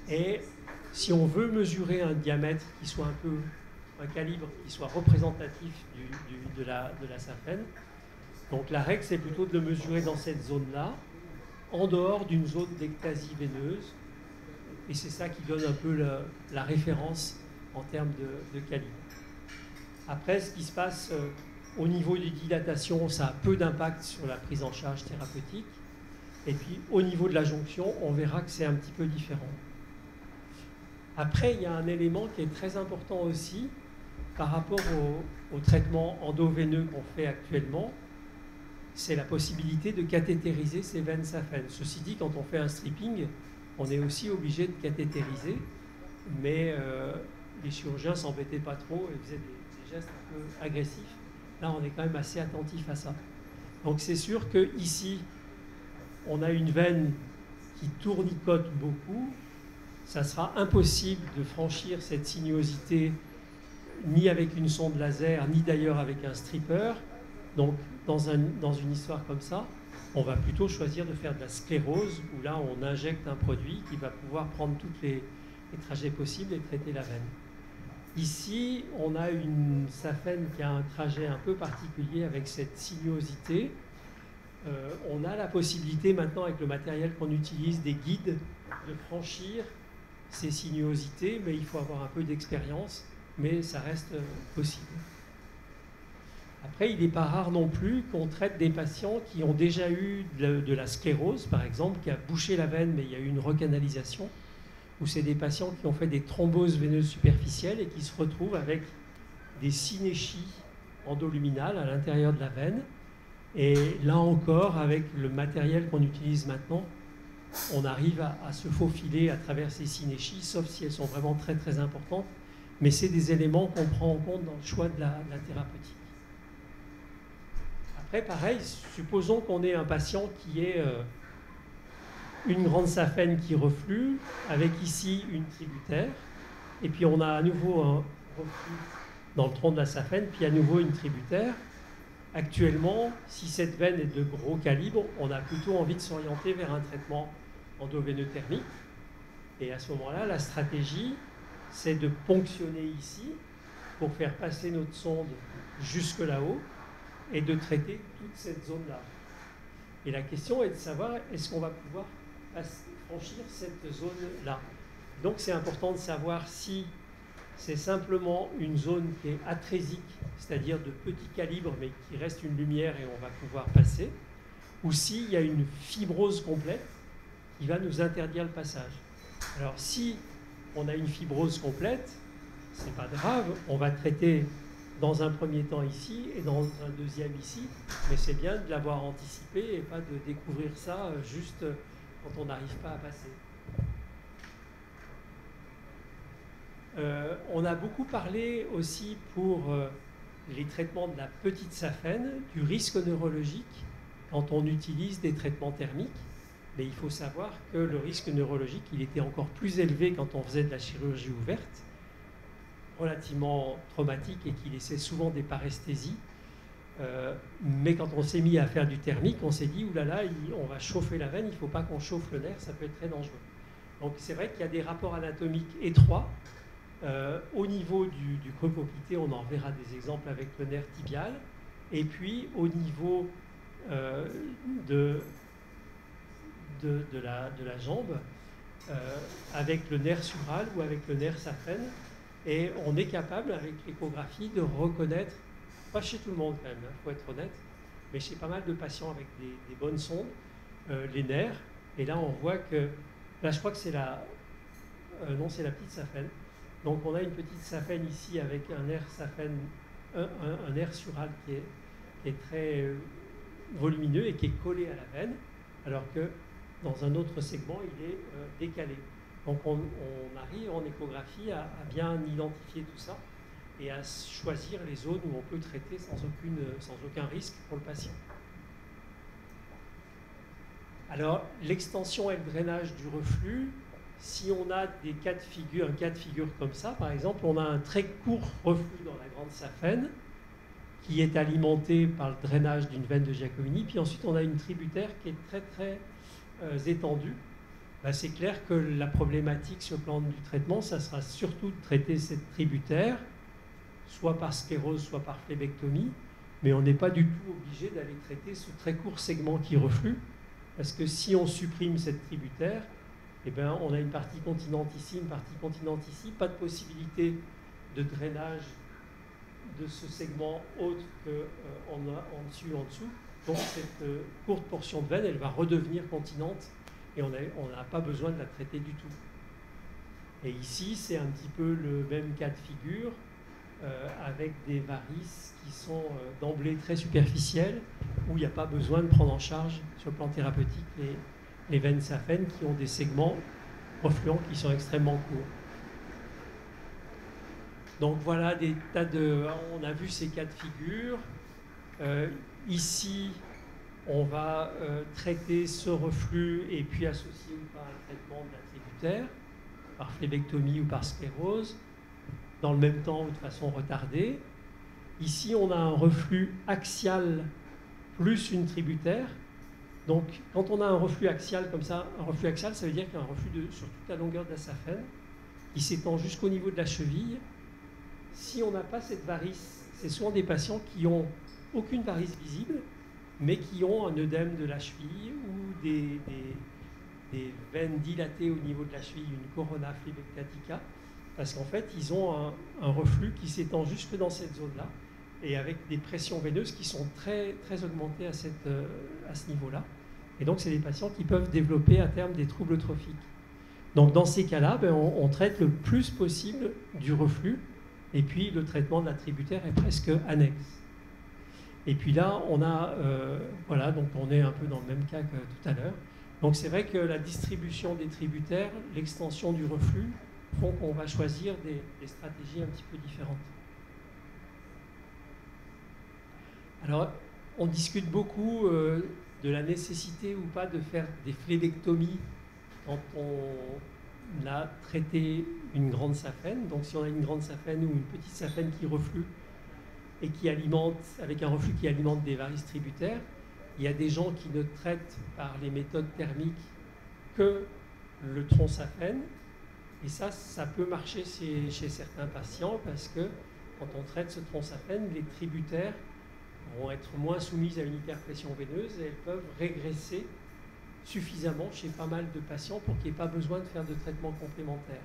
Et si on veut mesurer un diamètre qui soit un calibre qui soit représentatif de la saphène, donc la règle c'est plutôt de le mesurer dans cette zone-là, en dehors d'une zone d'ectasie veineuse, et c'est ça qui donne un peu la référence en termes de calibre. Après, ce qui se passe au niveau des dilatations, ça a peu d'impact sur la prise en charge thérapeutique, et puis au niveau de la jonction, on verra que c'est un petit peu différent. Après, il y a un élément qui est très important aussi par rapport au traitement endoveineux qu'on fait actuellement, c'est la possibilité de cathétériser ces veines saphènes. Ceci dit, quand on fait un stripping, on est aussi obligé de cathétériser, mais les chirurgiens ne s'embêtaient pas trop et faisaient des gestes un peu agressifs. Là, on est quand même assez attentif à ça. Donc c'est sûr qu'ici, on a une veine qui tournicote beaucoup. Ça sera impossible de franchir cette sinuosité ni avec une sonde laser, ni d'ailleurs avec un stripper. Donc, dans une histoire comme ça, on va plutôt choisir de faire de la sclérose, où là, on injecte un produit qui va pouvoir prendre tous les trajets possibles et traiter la veine. Ici, on a une saphène qui a un trajet un peu particulier avec cette sinuosité. On a la possibilité maintenant, avec le matériel qu'on utilise, des guides, de franchir ces sinuosités, mais il faut avoir un peu d'expérience, mais ça reste possible. Après, il n'est pas rare non plus qu'on traite des patients qui ont déjà eu de la sclérose, par exemple, qui a bouché la veine, mais il y a eu une recanalisation, ou c'est des patients qui ont fait des thromboses veineuses superficielles et qui se retrouvent avec des synéchies endoluminales à l'intérieur de la veine. Et là encore, avec le matériel qu'on utilise maintenant, on arrive à se faufiler à travers ces synéchies, sauf si elles sont vraiment très très importantes. Mais c'est des éléments qu'on prend en compte dans le choix de la thérapeutique. Après, pareil, supposons qu'on ait un patient qui ait une grande saphène qui reflue, avec ici une tributaire, et puis on a à nouveau un reflux dans le tronc de la saphène, puis à nouveau une tributaire. Actuellement, si cette veine est de gros calibre, on a plutôt envie de s'orienter vers un traitement endoveineux thermique. Et à ce moment-là, la stratégie, c'est de ponctionner ici pour faire passer notre sonde jusque là-haut et de traiter toute cette zone-là. Et la question est de savoir, est-ce qu'on va pouvoir franchir cette zone-là? Donc c'est important de savoir si c'est simplement une zone qui est atrésique, c'est-à-dire de petit calibre, mais qui reste une lumière et on va pouvoir passer, ou s'il y a une fibrose complète qui va nous interdire le passage. Alors si on a une fibrose complète, c'est pas grave, on va traiter dans un premier temps ici et dans un deuxième ici, mais c'est bien de l'avoir anticipé et pas de découvrir ça juste quand on n'arrive pas à passer. On a beaucoup parlé aussi pour les traitements de la petite saphène, du risque neurologique quand on utilise des traitements thermiques. Mais il faut savoir que le risque neurologique, il était encore plus élevé quand on faisait de la chirurgie ouverte, relativement traumatique et qui laissait souvent des paresthésies. Mais quand on s'est mis à faire du thermique, on s'est dit, oulala, on va chauffer la veine, il ne faut pas qu'on chauffe le nerf, ça peut être très dangereux. Donc c'est vrai qu'il y a des rapports anatomiques étroits. Au niveau du creux poplité, on en verra des exemples avec le nerf tibial. Et puis au niveau de la jambe, avec le nerf sural ou avec le nerf saphène. Et on est capable, avec l'échographie, de reconnaître, pas chez tout le monde quand même, il faut être honnête, mais chez pas mal de patients avec des bonnes sondes, les nerfs. Et là, on voit que, là, je crois que c'est non, c'est la petite saphène. Donc, on a une petite saphène ici avec un nerf saphène, un nerf sural qui est très volumineux et qui est collé à la veine, alors que dans un autre segment, il est décalé. Donc on arrive en échographie à bien identifier tout ça et à choisir les zones où on peut traiter sans aucun risque pour le patient. Alors l'extension et le drainage du reflux, si on a un cas de figure comme ça, par exemple, on a un très court reflux dans la grande saphène qui est alimenté par le drainage d'une veine de Giacomini, puis ensuite on a une tributaire qui est très très étendue. C'est clair que la problématique sur le plan du traitement, ça sera surtout de traiter cette tributaire, soit par sclérose, soit par phlébectomie, mais on n'est pas du tout obligé d'aller traiter ce très court segment qui reflue, parce que si on supprime cette tributaire, eh bien, on a une partie continente ici, une partie continente ici, pas de possibilité de drainage de ce segment autre qu'en dessus, en dessous. Donc cette courte portion de veine, elle va redevenir continente et on n'a pas besoin de la traiter du tout. Et ici, c'est un petit peu le même cas de figure, avec des varices qui sont d'emblée très superficielles, où il n'y a pas besoin de prendre en charge sur le plan thérapeutique les veines saphènes qui ont des segments refluents qui sont extrêmement courts. Donc voilà des tas de... On a vu ces cas de figure. Ici, on va traiter ce reflux et puis associer ou pas un traitement de la tributaire, par phlébectomie ou par sclérose, dans le même temps ou de façon retardée. Ici, on a un reflux axial plus une tributaire. Donc, quand on a un reflux axial comme ça, un reflux axial, ça veut dire qu'il y a un reflux sur toute la longueur de la saphène, qui s'étend jusqu'au niveau de la cheville. Si on n'a pas cette varice, c'est souvent des patients qui n'ont aucune varice visible, mais qui ont un œdème de la cheville ou des veines dilatées au niveau de la cheville, une corona phlebectatica, parce qu'en fait, ils ont un reflux qui s'étend jusque dans cette zone-là, et avec des pressions veineuses qui sont très, très augmentées à ce niveau-là. Et donc, c'est des patients qui peuvent développer à terme des troubles trophiques. Donc, dans ces cas-là, on traite le plus possible du reflux, et puis le traitement de la tributaire est presque annexe. Et puis là, on a, voilà, donc on est un peu dans le même cas que tout à l'heure. Donc c'est vrai que la distribution des tributaires, l'extension du reflux, font qu'on va choisir des stratégies un petit peu différentes. Alors, on discute beaucoup de la nécessité ou pas de faire des phlébectomies quand on a traité une grande saphène. Donc si on a une grande saphène ou une petite saphène qui reflue et qui alimente, avec un reflux qui alimente des varices tributaires, il y a des gens qui ne traitent par les méthodes thermiques que le tronc saphène. Et ça peut marcher chez certains patients parce que quand on traite ce tronc saphène, les tributaires vont être moins soumises à une hyperpression veineuse et elles peuvent régresser suffisamment chez pas mal de patients pour qu'il n'y ait pas besoin de faire de traitement complémentaire.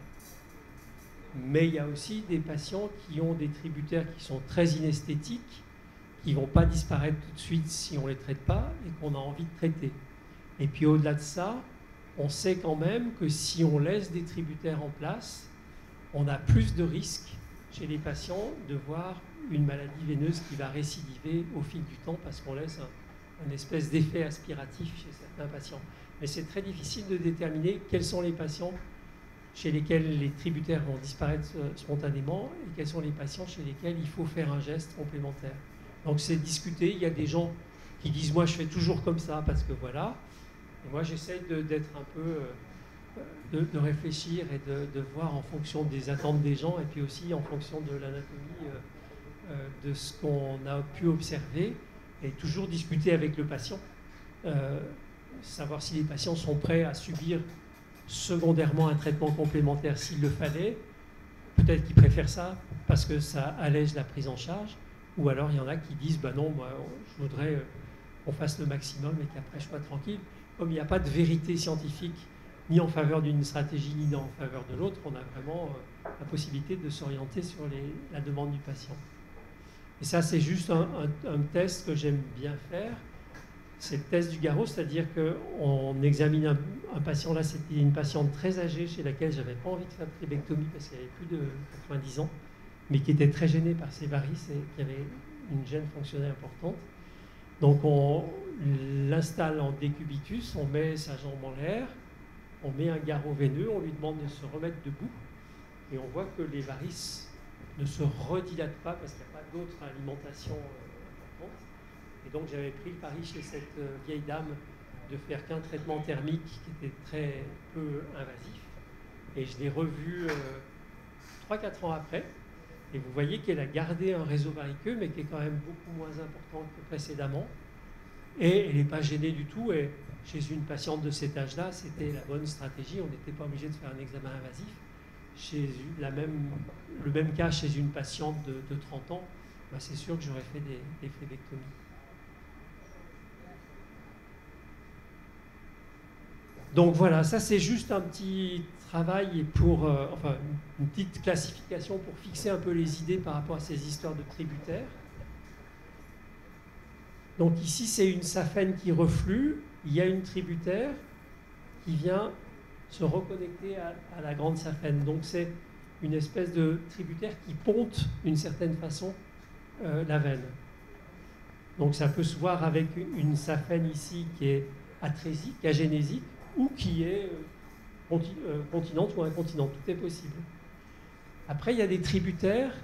Mais il y a aussi des patients qui ont des tributaires qui sont très inesthétiques, qui ne vont pas disparaître tout de suite si on ne les traite pas et qu'on a envie de traiter. Et puis au-delà de ça, on sait quand même que si on laisse des tributaires en place, on a plus de risques chez les patients de voir une maladie veineuse qui va récidiver au fil du temps parce qu'on laisse un espèce d'effet aspiratif chez certains patients. Mais c'est très difficile de déterminer quels sont les patients chez lesquels les tributaires vont disparaître spontanément et quels sont les patients chez lesquels il faut faire un geste complémentaire. Donc c'est discuté, il y a des gens qui disent moi je fais toujours comme ça parce que voilà, et moi j'essaie d'être un peu, de réfléchir et de voir en fonction des attentes des gens et puis aussi en fonction de l'anatomie de ce qu'on a pu observer et toujours discuter avec le patient, savoir si les patients sont prêts à subir secondairement un traitement complémentaire s'il le fallait. Peut-être qu'ils préfèrent ça parce que ça allège la prise en charge, ou alors il y en a qui disent bah non, moi je voudrais qu'on fasse le maximum et qu'après je sois tranquille. Comme il n'y a pas de vérité scientifique ni en faveur d'une stratégie ni en faveur de l'autre, on a vraiment la possibilité de s'orienter sur la demande du patient. Et ça c'est juste un test que j'aime bien faire. C'est le test du garrot, c'est-à-dire qu'on examine un patient, là c'était une patiente très âgée chez laquelle je n'avais pas envie de faire de trébectomie parce qu'elle avait plus de 90 ans, mais qui était très gênée par ses varices et qui avait une gêne fonctionnelle importante. Donc on l'installe en décubitus, on met sa jambe en l'air, on met un garrot veineux, on lui demande de se remettre debout et on voit que les varices ne se redilatent pas parce qu'il n'y a pas d'autre alimentation importante. Et donc j'avais pris le pari chez cette vieille dame de faire qu'un traitement thermique qui était très peu invasif. Et je l'ai revu 3-4 ans après. Et vous voyez qu'elle a gardé un réseau variqueux, mais qui est quand même beaucoup moins important que précédemment. Et elle n'est pas gênée du tout. Et chez une patiente de cet âge-là, c'était la bonne stratégie. On n'était pas obligé de faire un examen invasif. Chez le même cas chez une patiente de 30 ans, bah c'est sûr que j'aurais fait des phlébectomies. Donc voilà, ça c'est juste un petit travail pour, enfin une petite classification pour fixer un peu les idées par rapport à ces histoires de tributaires. Donc ici c'est une saphène qui reflue, il y a une tributaire qui vient se reconnecter à la grande saphène. Donc c'est une espèce de tributaire qui ponte d'une certaine façon la veine. Donc ça peut se voir avec une saphène ici qui est atrésique, agénésique, ou qui est continente ou incontinente, tout est possible. Après, il y a des tributaires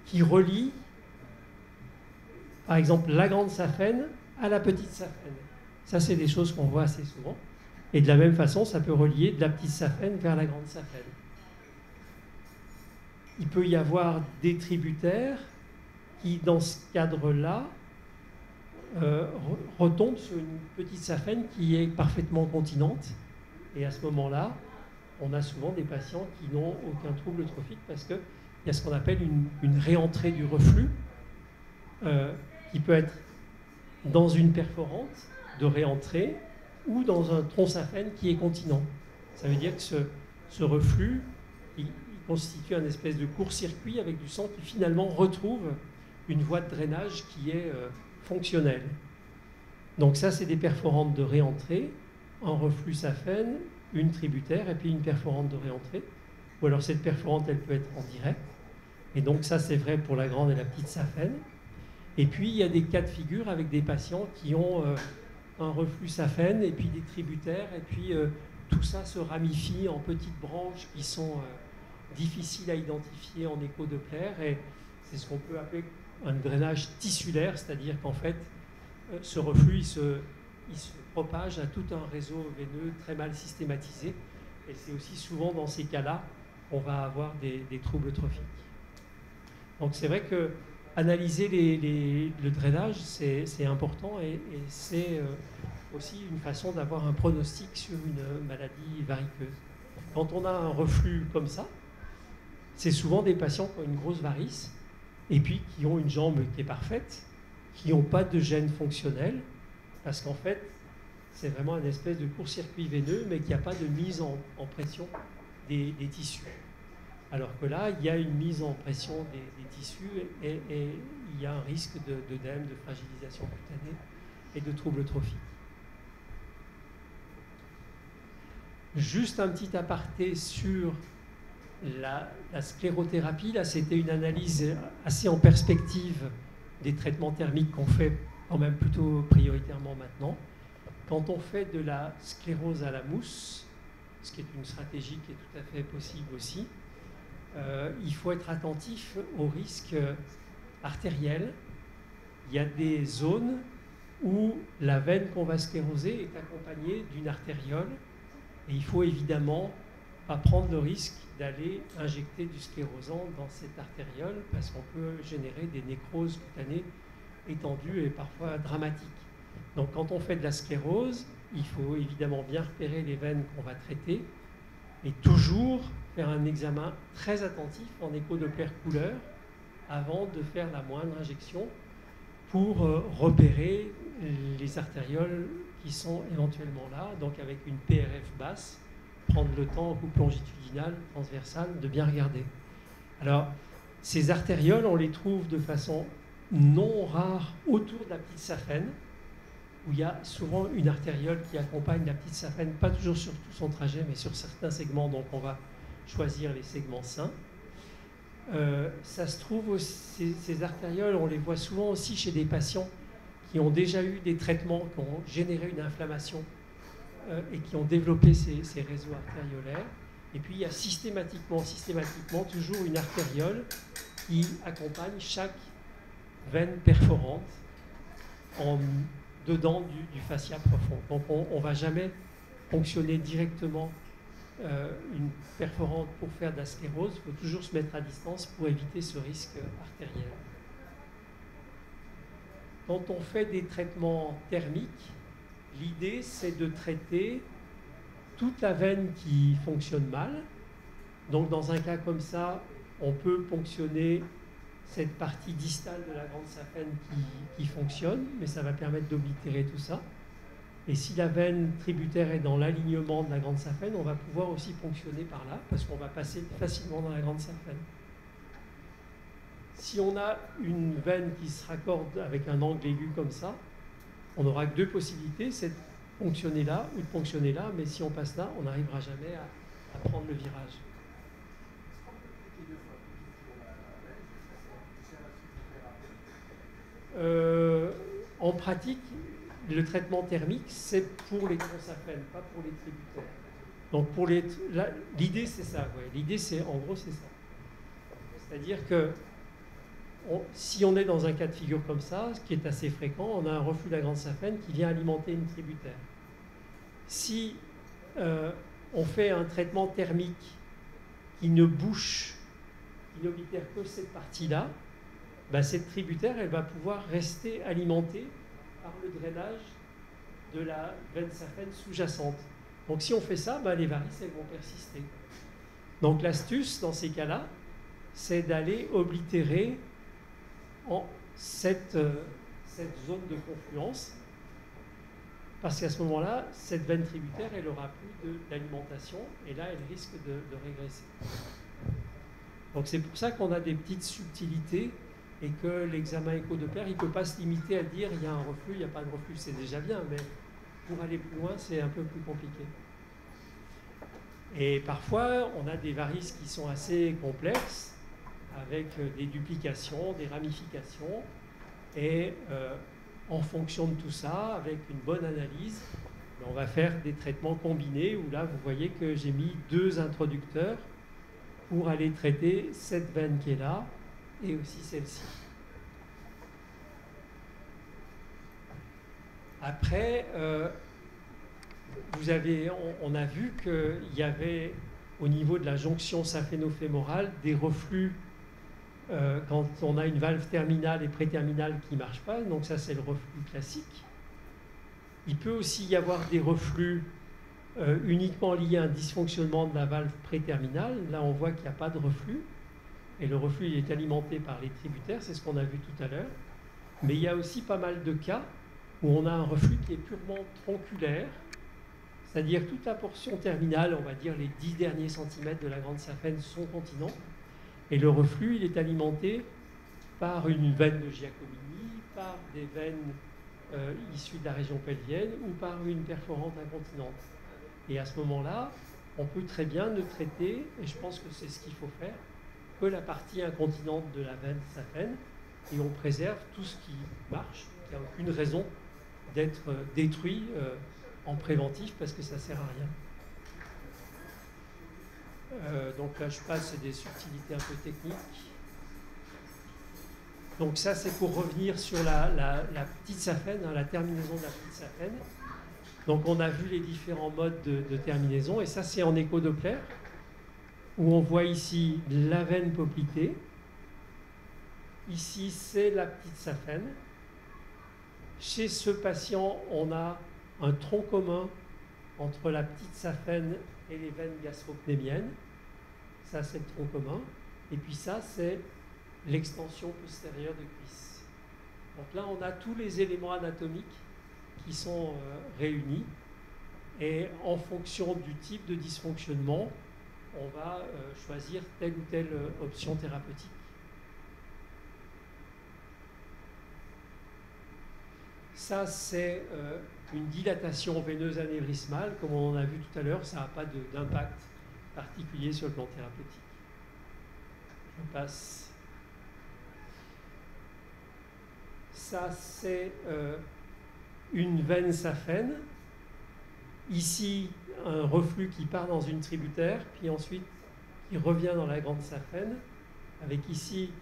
qui relient, par exemple, la grande saphène à la petite saphène. Ça, c'est des choses qu'on voit assez souvent. Et de la même façon, ça peut relier de la petite saphène vers la grande saphène. Il peut y avoir des tributaires qui, dans ce cadre-là, retombe sur une petite saphène qui est parfaitement continente. Et à ce moment-là, on a souvent des patients qui n'ont aucun trouble trophique parce qu'il y a ce qu'on appelle une réentrée du reflux qui peut être dans une perforante de réentrée ou dans un tronc saphène qui est continent. Ça veut dire que ce reflux, il constitue un espèce de court-circuit avec du sang qui finalement retrouve une voie de drainage qui est fonctionnelle. Donc ça, c'est des perforantes de réentrée, un reflux saphène, une tributaire et puis une perforante de réentrée. Ou alors cette perforante, elle peut être en direct. Et donc ça, c'est vrai pour la grande et la petite saphène. Et puis, il y a des cas de figure avec des patients qui ont un reflux saphène et puis des tributaires. Et puis, tout ça se ramifie en petites branches qui sont difficiles à identifier en écho Doppler. Et c'est ce qu'on peut appeler un drainage tissulaire, c'est-à-dire qu'en fait, ce reflux, il se propage à tout un réseau veineux très mal systématisé. Et c'est aussi souvent dans ces cas-là qu'on va avoir des troubles trophiques. Donc c'est vrai que analyser le drainage, c'est important et c'est aussi une façon d'avoir un pronostic sur une maladie variceuse. Quand on a un reflux comme ça, c'est souvent des patients qui ont une grosse varice et puis qui ont une jambe qui est parfaite, qui n'ont pas de gêne fonctionnelle, parce qu'en fait, c'est vraiment une espèce de court-circuit veineux, mais qui n'a pas de mise en pression des tissus. Alors que là, il y a une mise en pression des tissus et il y a un risque d'œdème, de fragilisation cutanée et de troubles trophiques. Juste un petit aparté sur la sclérothérapie. Là, c'était une analyse assez en perspective des traitements thermiques qu'on fait quand même plutôt prioritairement maintenant. Quand on fait de la sclérose à la mousse, ce qui est une stratégie qui est tout à fait possible aussi. Il faut être attentif aux risques artériels. Il y a des zones où la veine qu'on va scléroser est accompagnée d'une artériole et il faut évidemment pas prendre le risque d'aller injecter du sclérosant dans cette artériole parce qu'on peut générer des nécroses cutanées étendues et parfois dramatiques. Donc quand on fait de la sclérose, il faut évidemment bien repérer les veines qu'on va traiter et toujours faire un examen très attentif en écho-doppler couleur avant de faire la moindre injection pour repérer les artérioles qui sont éventuellement là, donc avec une PRF basse, prendre le temps en coupe longitudinale, transversale, de bien regarder. Alors, ces artérioles, on les trouve de façon non rare autour de la petite saphène, où il y a souvent une artériole qui accompagne la petite saphène, pas toujours sur tout son trajet, mais sur certains segments, donc on va choisir les segments sains. Ça se trouve aussi, ces artérioles, on les voit souvent aussi chez des patients qui ont déjà eu des traitements, qui ont généré une inflammation et qui ont développé ces réseaux artériolaires. Et puis il y a systématiquement toujours une artériole qui accompagne chaque veine perforante dedans du fascia profond. Donc on ne va jamais fonctionner directement une perforante pour faire de la sclérose. Il faut toujours se mettre à distance pour éviter ce risque artériel. Quand on fait des traitements thermiques, l'idée c'est de traiter toute la veine qui fonctionne mal. Donc dans un cas comme ça, on peut ponctionner cette partie distale de la grande saphène qui fonctionne, mais ça va permettre d'oblitérer tout ça. Et si la veine tributaire est dans l'alignement de la grande saphène, on va pouvoir aussi ponctionner par là, parce qu'on va passer facilement dans la grande saphène. Si on a une veine qui se raccorde avec un angle aigu comme ça, on n'aura que deux possibilités, c'est de ponctionner là ou de ponctionner là, mais si on passe là, on n'arrivera jamais à prendre le virage. En pratique, le traitement thermique, c'est pour les tronsaphènes, pas pour les tributaires. Donc l'idée, c'est ça. Ouais. L'idée, en gros, c'est ça. C'est-à-dire que si on est dans un cas de figure comme ça, ce qui est assez fréquent, on a un reflux de la grande saphène qui vient alimenter une tributaire. Si on fait un traitement thermique qui ne bouche, qui n'oblitère que cette partie-là, ben cette tributaire, elle va pouvoir rester alimentée par le drainage de la veine saphène sous-jacente. Donc si on fait ça, ben les varices, elles vont persister. Donc l'astuce, dans ces cas-là, c'est d'aller oblitérer cette zone de confluence, parce qu'à ce moment-là, cette veine tributaire, elle n'aura plus d'alimentation, et là, elle risque de régresser. Donc c'est pour ça qu'on a des petites subtilités, et que l'examen écho-doppler, il ne peut pas se limiter à dire il y a un reflux, il n'y a pas de reflux, c'est déjà bien, mais pour aller plus loin, c'est un peu plus compliqué. Et parfois, on a des varices qui sont assez complexes, avec des duplications, des ramifications, et en fonction de tout ça, avec une bonne analyse, on va faire des traitements combinés, où là, vous voyez que j'ai mis 2 introducteurs pour aller traiter cette veine qui est là, et aussi celle-ci. Après, on a vu qu'il y avait au niveau de la jonction saphéno-fémorale des reflux quand on a une valve terminale et préterminale qui ne marche pas, donc ça c'est le reflux classique. Il peut aussi y avoir des reflux uniquement liés à un dysfonctionnement de la valve préterminale. Là on voit qu'il n'y a pas de reflux. Et le reflux il est alimenté par les tributaires, c'est ce qu'on a vu tout à l'heure. Mais il y a aussi pas mal de cas où on a un reflux qui est purement tronculaire, c'est-à-dire toute la portion terminale, on va dire les 10 derniers centimètres de la grande saphène sont continents, et le reflux il est alimenté par une veine de Giacomini, par des veines issues de la région pelvienne ou par une perforante incontinente. Et à ce moment-là, on peut très bien ne traiter, et je pense que c'est ce qu'il faut faire, que la partie incontinente de la veine saphène, et on préserve tout ce qui marche. Il n'y a aucune raison d'être détruit en préventif parce que ça ne sert à rien. Donc là, je passe, c'est des subtilités un peu techniques. Donc ça, c'est pour revenir sur la petite saphène, hein, la terminaison de la petite saphène. Donc on a vu les différents modes de terminaison, et ça, c'est en écho-Doppler, où on voit ici la veine poplitée. Ici, c'est la petite saphène. Chez ce patient, on a un tronc commun entre la petite saphène et les veines gastropnémiennes. Ça, c'est le tronc commun. Et puis ça, c'est l'extension postérieure de cuisse. Donc là, on a tous les éléments anatomiques qui sont réunis. Et en fonction du type de dysfonctionnement, on va choisir telle ou telle option thérapeutique. Ça, c'est une dilatation veineuse anévrismale. Comme on en a vu tout à l'heure, ça n'a pas d'impact particulier sur le plan thérapeutique. Je passe. Ça, c'est une veine saphène. Ici, un reflux qui part dans une tributaire, puis ensuite qui revient dans la grande saphène, avec ici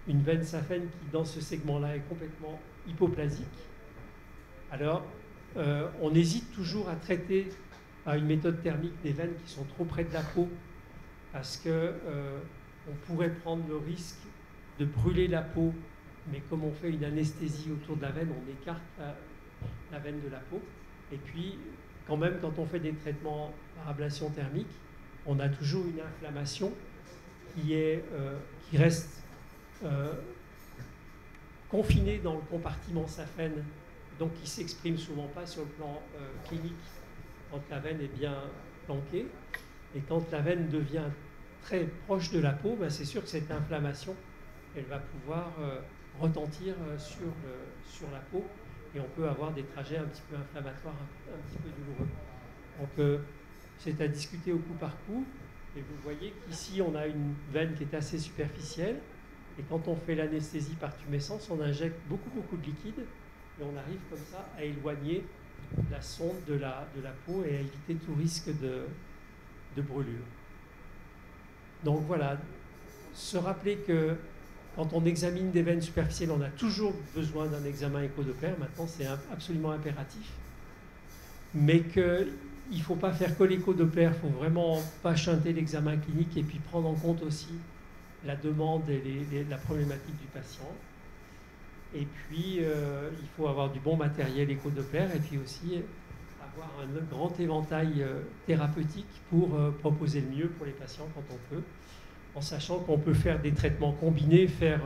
une veine saphène qui, dans ce segment-là, est complètement hypoplasique. Alors, on hésite toujours à traiter par une méthode thermique des veines qui sont trop près de la peau, parce qu'on pourrait prendre le risque de brûler la peau, mais comme on fait une anesthésie autour de la veine, on écarte la veine de la peau. Et puis, quand même, quand on fait des traitements par ablation thermique, on a toujours une inflammation qui reste confinée dans le compartiment saphène, donc qui ne s'exprime souvent pas sur le plan clinique quand la veine est bien planquée. Et quand la veine devient très proche de la peau, ben c'est sûr que cette inflammation, elle va pouvoir retentir sur la peau, et on peut avoir des trajets un petit peu inflammatoires, un petit peu douloureux. Donc c'est à discuter au coup par coup, et vous voyez qu'ici on a une veine qui est assez superficielle, et quand on fait l'anesthésie par tumescence, on injecte beaucoup de liquide, et on arrive comme ça à éloigner la sonde de la peau et à éviter tout risque de brûlure. Donc voilà, se rappeler que quand on examine des veines superficielles, on a toujours besoin d'un examen écho-Doppler. Maintenant, c'est absolument impératif. Mais qu'il ne faut pas faire que l'écho-Doppler, il ne faut vraiment pas chanter l'examen clinique et puis prendre en compte aussi la demande et la problématique du patient. Et puis, il faut avoir du bon matériel écho-Doppler et puis aussi avoir un grand éventail thérapeutique pour proposer le mieux pour les patients quand on peut, en sachant qu'on peut faire des traitements combinés, faire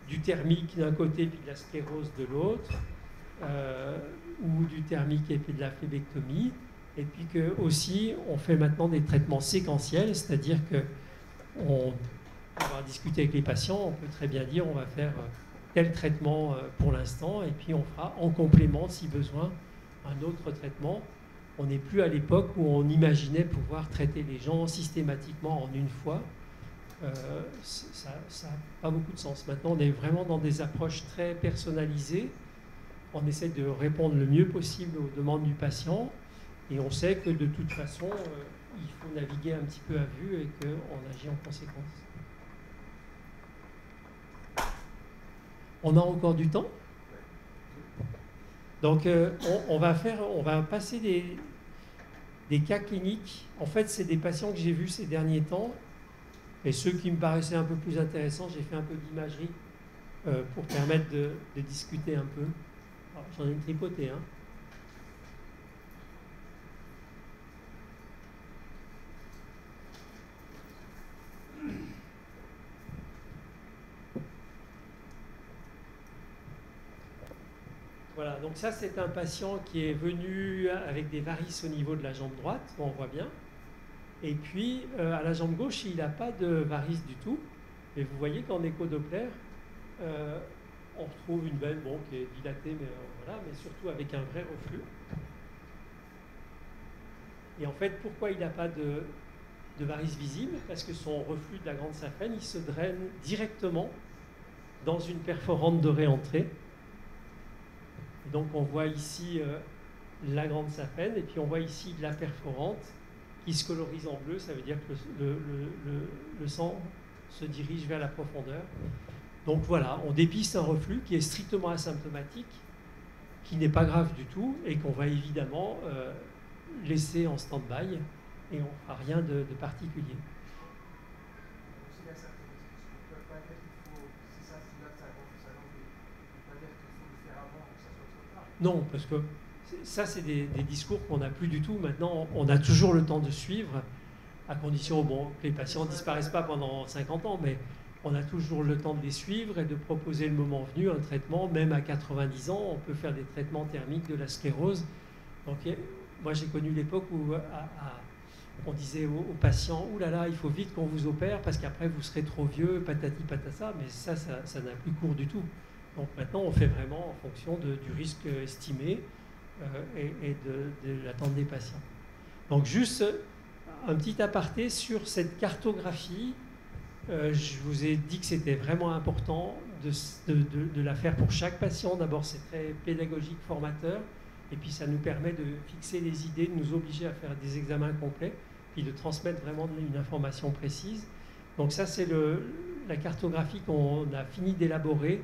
du thermique d'un côté puis de la sclérose de l'autre, ou du thermique et puis de la phlébectomie, et puis que aussi on fait maintenant des traitements séquentiels, c'est-à-dire qu'on va discuter avec les patients, on peut très bien dire on va faire tel traitement pour l'instant, et puis on fera en complément, si besoin, un autre traitement. On n'est plus à l'époque où on imaginait pouvoir traiter les gens systématiquement en une fois. Ça n'a pas beaucoup de sens. Maintenant, on est vraiment dans des approches très personnalisées. On essaie de répondre le mieux possible aux demandes du patient, et on sait que de toute façon, il faut naviguer un petit peu à vue et qu'on agit en conséquence. On a encore du temps. Donc, on va passer des cas cliniques. En fait, c'est des patients que j'ai vus ces derniers temps. Et ceux qui me paraissaient un peu plus intéressants, j'ai fait un peu d'imagerie pour permettre de discuter un peu. J'en ai une tripotée, hein. Voilà, donc ça c'est un patient qui est venu avec des varices au niveau de la jambe droite, on voit bien. Et puis à la jambe gauche, il n'a pas de varices du tout. Et vous voyez qu'en écho-Doppler, on retrouve une veine qui est dilatée, mais surtout avec un vrai reflux. Et en fait, pourquoi il n'a pas de varices visibles? Parce que son reflux de la grande saphène, il se draine directement dans une perforante de réentrée. Et donc on voit ici la grande saphène, et puis on voit ici la perforante qui se colorise en bleu, ça veut dire que le sang se dirige vers la profondeur. Donc voilà, on dépiste un reflux qui est strictement asymptomatique, qui n'est pas grave du tout et qu'on va évidemment laisser en stand-by et on ne fera rien de particulier. Non, parce que ça, c'est des discours qu'on n'a plus du tout. Maintenant, on a toujours le temps de suivre, à condition bon, que les patients ne disparaissent pas pendant 50 ans, mais on a toujours le temps de les suivre et de proposer le moment venu un traitement. Même à 90 ans, on peut faire des traitements thermiques de la sclérose. Donc, moi, j'ai connu l'époque où on disait aux patients « Ouh là là, il faut vite qu'on vous opère parce qu'après, vous serez trop vieux, patati patata », mais ça n'a plus cours du tout. Donc maintenant, on fait vraiment en fonction du risque estimé et de l'attente des patients. Donc juste un petit aparté sur cette cartographie. Je vous ai dit que c'était vraiment important de la faire pour chaque patient. D'abord, c'est très pédagogique, formateur. Et puis, ça nous permet de fixer les idées, de nous obliger à faire des examens complets, puis de transmettre vraiment une information précise. Donc ça, c'est la cartographie qu'on a fini d'élaborer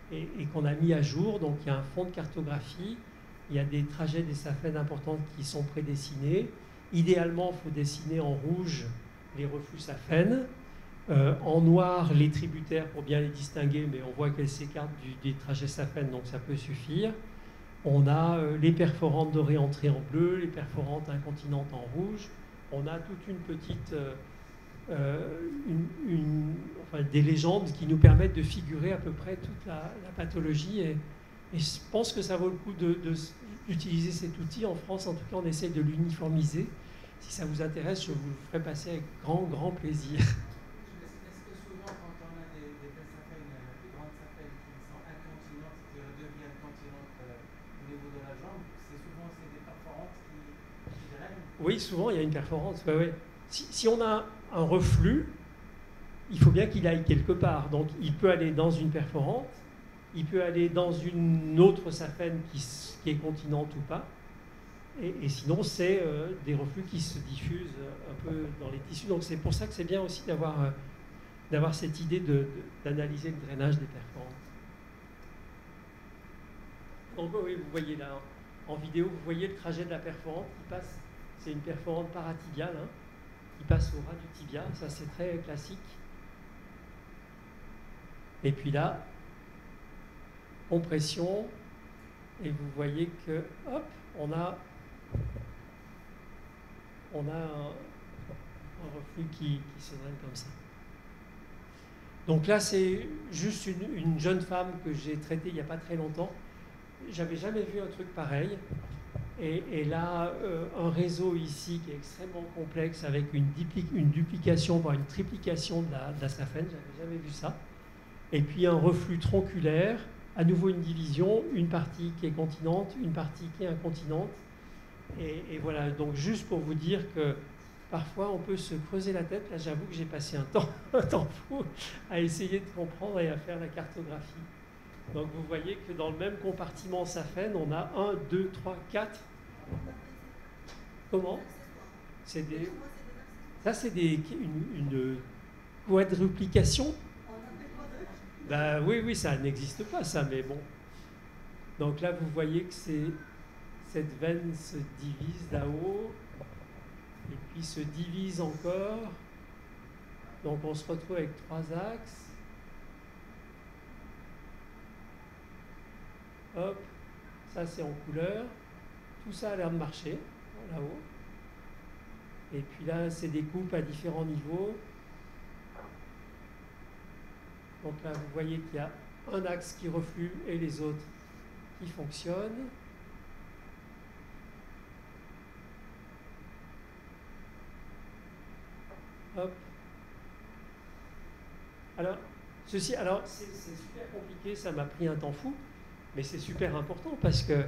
et qu'on a mis à jour. Donc il y a un fond de cartographie, il y a des trajets des SAFEN importantes qui sont prédessinés. Idéalement, il faut dessiner en rouge les reflux SAFEN, en noir les tributaires pour bien les distinguer, mais on voit qu'elles s'écartent des trajets SAFEN, donc ça peut suffire. On a les perforantes de réentrée en bleu, les perforantes incontinentes en rouge. On a toute une petite... des légendes qui nous permettent de figurer à peu près toute la pathologie. Et je pense que ça vaut le coup d'utiliser cet outil. En France, en tout cas, on essaie de l'uniformiser. Si ça vous intéresse, je vous le ferai passer avec grand plaisir. Est-ce que souvent, quand on a des grandes SAFEN qui sont incontinentes, qui redeviennent continentes au niveau de la jambe, c'est souvent des perforantes qui drainent? Oui, souvent, il y a une perforance. Ouais. Si on a un reflux, il faut bien qu'il aille quelque part. Donc, il peut aller dans une perforante, il peut aller dans une autre SAFEN qui est continente ou pas. Et sinon, c'est des reflux qui se diffusent un peu dans les tissus. Donc, c'est pour ça que c'est bien aussi d'avoir cette idée d'analyser le drainage des perforantes. Donc, oui, vous voyez là, en vidéo, vous voyez le trajet de la perforante qui passe. C'est une perforante paratibiale, hein, qui passe au ras du tibia. Ça, c'est très classique. Et puis là, compression. Et vous voyez que, hop, on a un reflux qui se draine comme ça. Donc là, c'est juste une jeune femme que j'ai traitée il n'y a pas très longtemps. J'avais jamais vu un truc pareil. Et là, un réseau ici qui est extrêmement complexe avec une duplication, voire une triplication de la SAFEN, j'avais jamais vu ça. Et puis un reflux tronculaire, à nouveau une division, une partie qui est continente, une partie qui est incontinente. Et voilà, donc juste pour vous dire que parfois on peut se creuser la tête. Là, j'avoue que j'ai passé un temps fou à essayer de comprendre et à faire la cartographie. Donc vous voyez que dans le même compartiment SAFEN, on a 1, 2, 3, 4. Comment? Ça, c'est une quadruplication. Ben, oui, ça n'existe pas, ça, mais bon. Donc là, vous voyez que cette veine se divise là-haut, et puis se divise encore. Donc on se retrouve avec 3 axes. Hop, ça c'est en couleur. Tout ça a l'air de marcher, là-haut. Et puis là, c'est des coupes à différents niveaux. Donc là, vous voyez qu'il y a un axe qui reflue et les autres qui fonctionnent. Hop. Alors, c'est super compliqué, ça m'a pris un temps fou, mais c'est super important parce que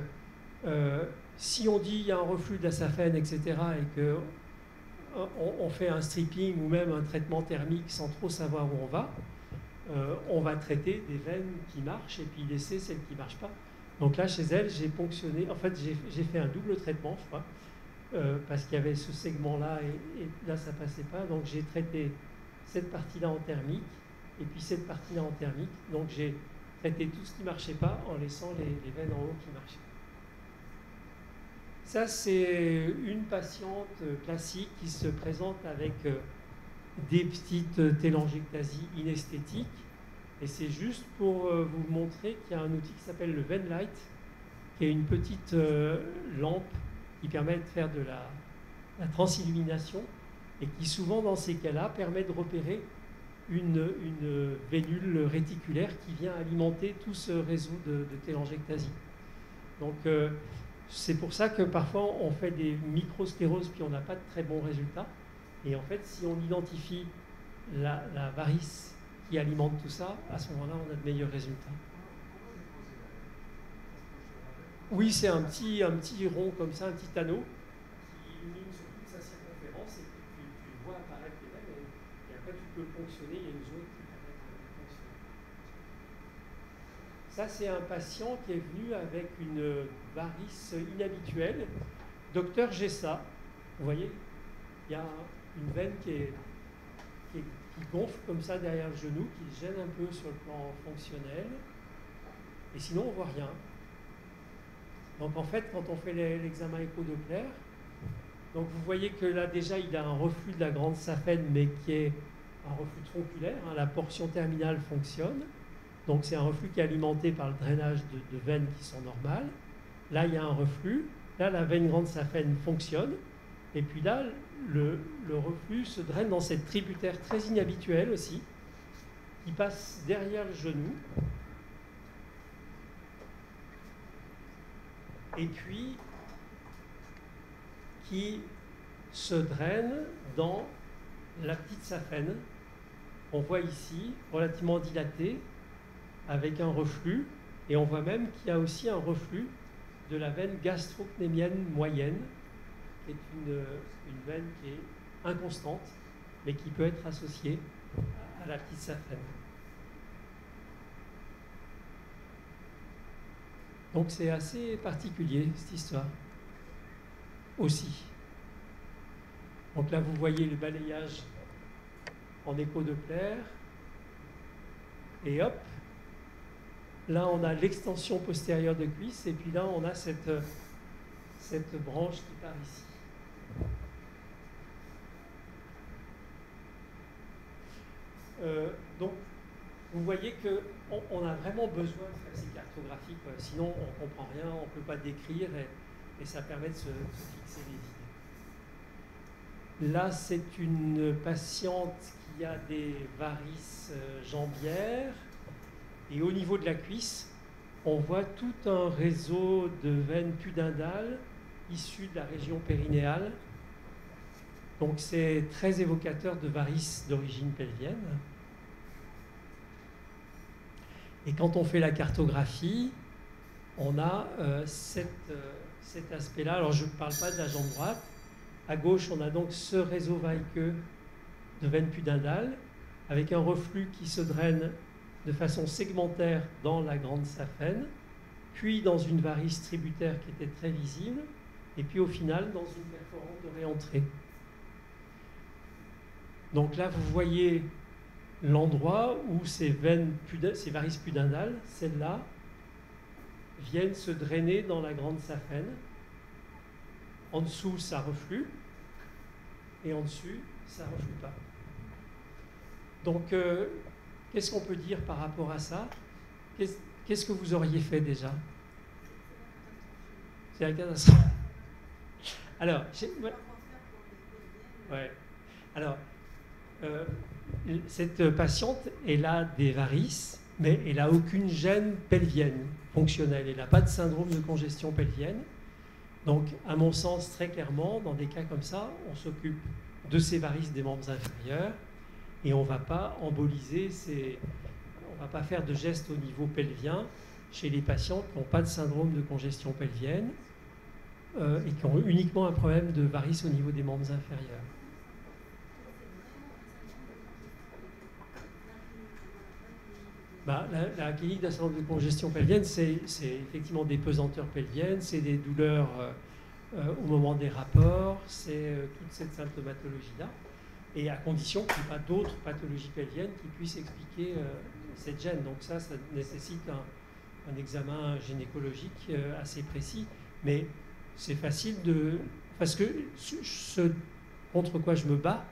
si on dit il y a un reflux de la SAFEN, etc., et qu'on fait un stripping ou même un traitement thermique sans trop savoir où on va traiter des veines qui marchent et puis laisser celles qui ne marchent pas. Donc là, chez elle, j'ai ponctionné, en fait, j'ai fait un double traitement, je crois. parce qu'il y avait ce segment-là et là ça passait pas. Donc j'ai traité cette partie-là en thermique et puis cette partie-là en thermique. Donc j'ai traité tout ce qui ne marchait pas en laissant les veines en haut qui marchaient. Ça c'est une patiente classique qui se présente avec des petites télangiectasies inesthétiques. Et c'est juste pour vous montrer qu'il y a un outil qui s'appelle le Venlight, qui est une petite lampe qui permet de faire de la transillumination et qui souvent dans ces cas-là permet de repérer une vénule réticulaire qui vient alimenter tout ce réseau de télangiectasie. Donc c'est pour ça que parfois on fait des microscléroses puis on n'a pas de très bons résultats. Et en fait, si on identifie la varice qui alimente tout ça, à ce moment-là, on a de meilleurs résultats. Oui, c'est un petit rond comme ça, un petit anneau qui illumine sur toute sa circonférence et puis tu vois apparaître les veines et après tu peux le ponctionner, il y a une zone qui permet de fonctionner. Ça, c'est un patient qui est venu avec une varice inhabituelle. Docteur Gessa, vous voyez, il y a une veine qui gonfle comme ça derrière le genou, qui gêne un peu sur le plan fonctionnel. Et sinon, on ne voit rien. Donc en fait, quand on fait l'examen écho-Doppler, donc vous voyez que là déjà, il a un reflux de la grande saphène, mais qui est un reflux tronculaire. Hein, la portion terminale fonctionne. Donc c'est un reflux qui est alimenté par le drainage de veines qui sont normales. Là, il y a un reflux. Là, la veine grande saphène fonctionne. Et puis là, le reflux se draine dans cette tributaire très inhabituelle aussi, qui passe derrière le genou. Et puis, qui se draine dans la petite saphène, on voit ici, relativement dilatée, avec un reflux. Et on voit même qu'il y a aussi un reflux de la veine gastrocnémienne moyenne, qui est une veine qui est inconstante, mais qui peut être associée à la petite saphène. Donc c'est assez particulier, cette histoire, aussi. Donc là, vous voyez le balayage en écho-Doppler, et hop, là on a l'extension postérieure de cuisse, et puis là on a cette branche qui part ici. Donc, vous voyez qu'on a vraiment besoin de faire ces cartographies, sinon on ne comprend rien, on ne peut pas décrire et ça permet de se fixer les idées. Là, c'est une patiente qui a des varices jambières et au niveau de la cuisse, on voit tout un réseau de veines pudendales issues de la région périnéale. Donc c'est très évocateur de varices d'origine pelvienne. Et quand on fait la cartographie, on a cet aspect-là. Alors je ne parle pas de la jambe droite. À gauche, on a donc ce réseau variceux de veines pudendales avec un reflux qui se draine de façon segmentaire dans la grande saphène, puis dans une varice tributaire qui était très visible, et puis au final dans une perforante de réentrée. Donc là, vous voyez l'endroit où ces varices pudendales, celles-là, viennent se drainer dans la grande saphène. En dessous, ça reflue, et en dessus, ça ne reflue pas. Donc, qu'est-ce qu'on peut dire par rapport à ça? Qu'est-ce que vous auriez fait déjà? C'est la catastrophe. Alors, ouais. Alors, cette patiente, elle a des varices, mais elle n'a aucune gêne pelvienne fonctionnelle. Elle n'a pas de syndrome de congestion pelvienne. Donc, à mon sens, très clairement, dans des cas comme ça, on s'occupe de ces varices des membres inférieurs et on ne va pas emboliser, on ne va pas faire de gestes au niveau pelvien chez les patients qui n'ont pas de syndrome de congestion pelvienne et qui ont uniquement un problème de varices au niveau des membres inférieurs. La clinique d'un syndrome de congestion pelvienne, c'est effectivement des pesanteurs pelviennes, c'est des douleurs au moment des rapports, c'est toute cette symptomatologie-là, et à condition qu'il n'y ait pas d'autres pathologies pelviennes qui puissent expliquer cette gêne. Donc ça nécessite un examen gynécologique assez précis, mais c'est facile de... Parce que ce contre quoi je me bats,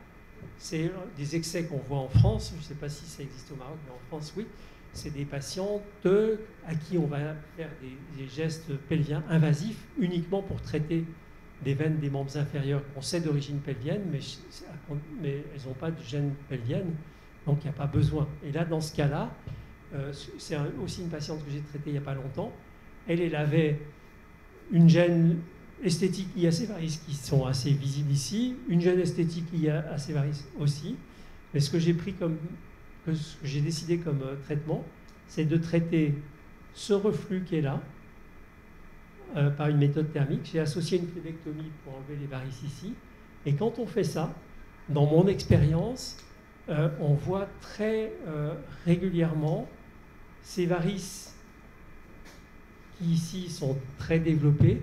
c'est des excès qu'on voit en France, je ne sais pas si ça existe au Maroc, mais en France, oui, c'est des patientes à qui on va faire des gestes pelviens invasifs uniquement pour traiter des veines des membres inférieurs qu'on sait d'origine pelvienne, mais elles n'ont pas de gêne pelvienne, donc il n'y a pas besoin. Et là, dans ce cas-là, c'est aussi une patiente que j'ai traitée il n'y a pas longtemps. Elle avait une gêne esthétique liée à ses varices qui sont assez visibles ici, une gêne esthétique liée à ses varices aussi. Mais ce que j'ai décidé comme traitement, c'est de traiter ce reflux qui est là par une méthode thermique. J'ai associé une clébectomie pour enlever les varices ici. Et quand on fait ça, dans mon expérience, on voit très régulièrement ces varices qui ici sont très développées,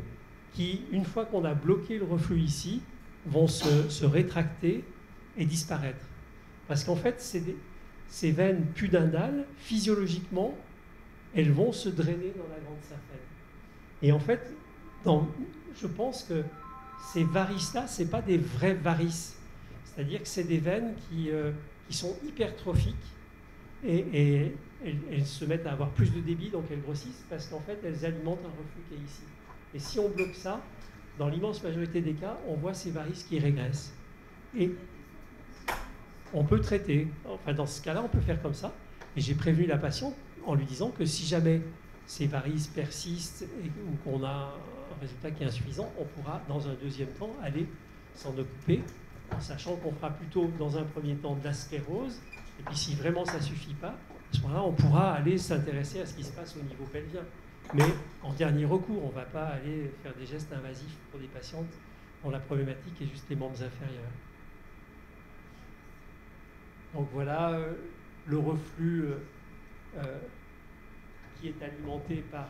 qui, une fois qu'on a bloqué le reflux ici, vont se rétracter et disparaître. Parce qu'en fait, ces veines pudendales, physiologiquement, elles vont se drainer dans la grande symphène. Et en fait, je pense que ces varices-là, ce n'est pas des vraies varices. C'est-à-dire que c'est des veines qui sont hypertrophiques et elles se mettent à avoir plus de débit, donc elles grossissent, parce qu'en fait, elles alimentent un reflux qui est ici. Et si on bloque ça, dans l'immense majorité des cas, on voit ces varices qui régressent. Et on peut traiter. Enfin, dans ce cas-là, on peut faire comme ça. Et j'ai prévenu la patiente en lui disant que si jamais ces varices persistent ou qu'on a un résultat qui est insuffisant, on pourra, dans un deuxième temps, aller s'en occuper, en sachant qu'on fera plutôt, dans un premier temps, de la sclérose. Et puis, si vraiment ça ne suffit pas, à ce moment-là, on pourra aller s'intéresser à ce qui se passe au niveau pelvien. Mais en dernier recours, on ne va pas aller faire des gestes invasifs pour des patientes dont la problématique est juste les membres inférieurs. Donc voilà le reflux qui est alimenté par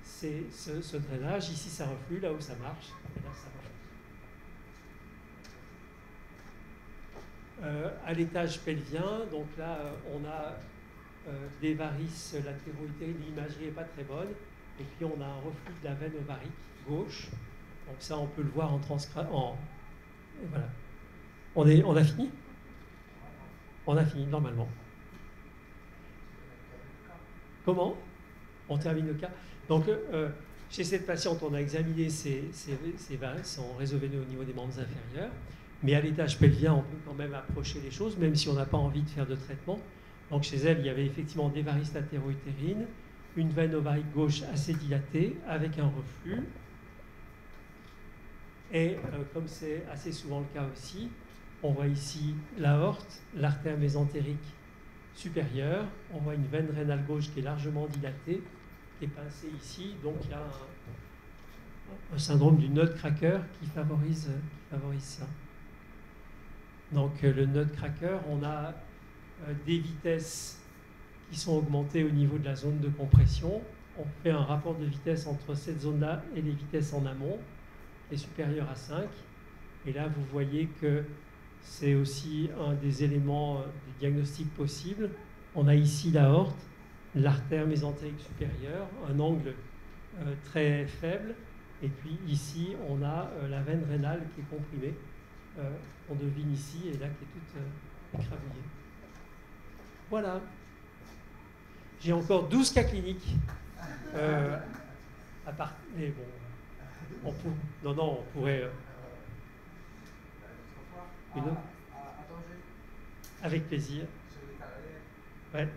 ce drainage. Ici, ça reflue, là où ça marche, et là, ça reflue. À l'étage pelvien, donc là, on a des varices latéraux-utérines, l'imagerie n'est pas très bonne, et puis on a un reflux de la veine ovarique gauche. Donc ça, on peut le voir en transcrâne. Voilà. On a fini ? On a fini, normalement. Comment ? On termine le cas. Donc, chez cette patiente, on a examiné ces varices en réseau veineux au niveau des membres inférieurs, mais à l'étage pelvien, on peut quand même approcher les choses, même si on n'a pas envie de faire de traitement. Donc, chez elle, il y avait effectivement des varices latéraux-utérines, une veine ovarique gauche assez dilatée, avec un reflux. Et comme c'est assez souvent le cas aussi, on voit ici l'aorte, l'artère mésentérique supérieure, on voit une veine rénale gauche qui est largement dilatée, qui est pincée ici, donc il y a un syndrome du nutcracker qui favorise ça. Donc le nutcracker, on a des vitesses qui sont augmentées au niveau de la zone de compression. On fait un rapport de vitesse entre cette zone-là et les vitesses en amont, est supérieur à 5. Et là, vous voyez que c'est aussi un des éléments du diagnostic possible. On a ici l'aorte, l'artère mésentérique supérieure, un angle très faible. Et puis ici, on a la veine rénale qui est comprimée. On devine ici, et là, qui est toute écrabouillée. Voilà. J'ai encore 12 cas cliniques. À part, mais bon, on pourrait... Une autre ? Avec plaisir. Ouais.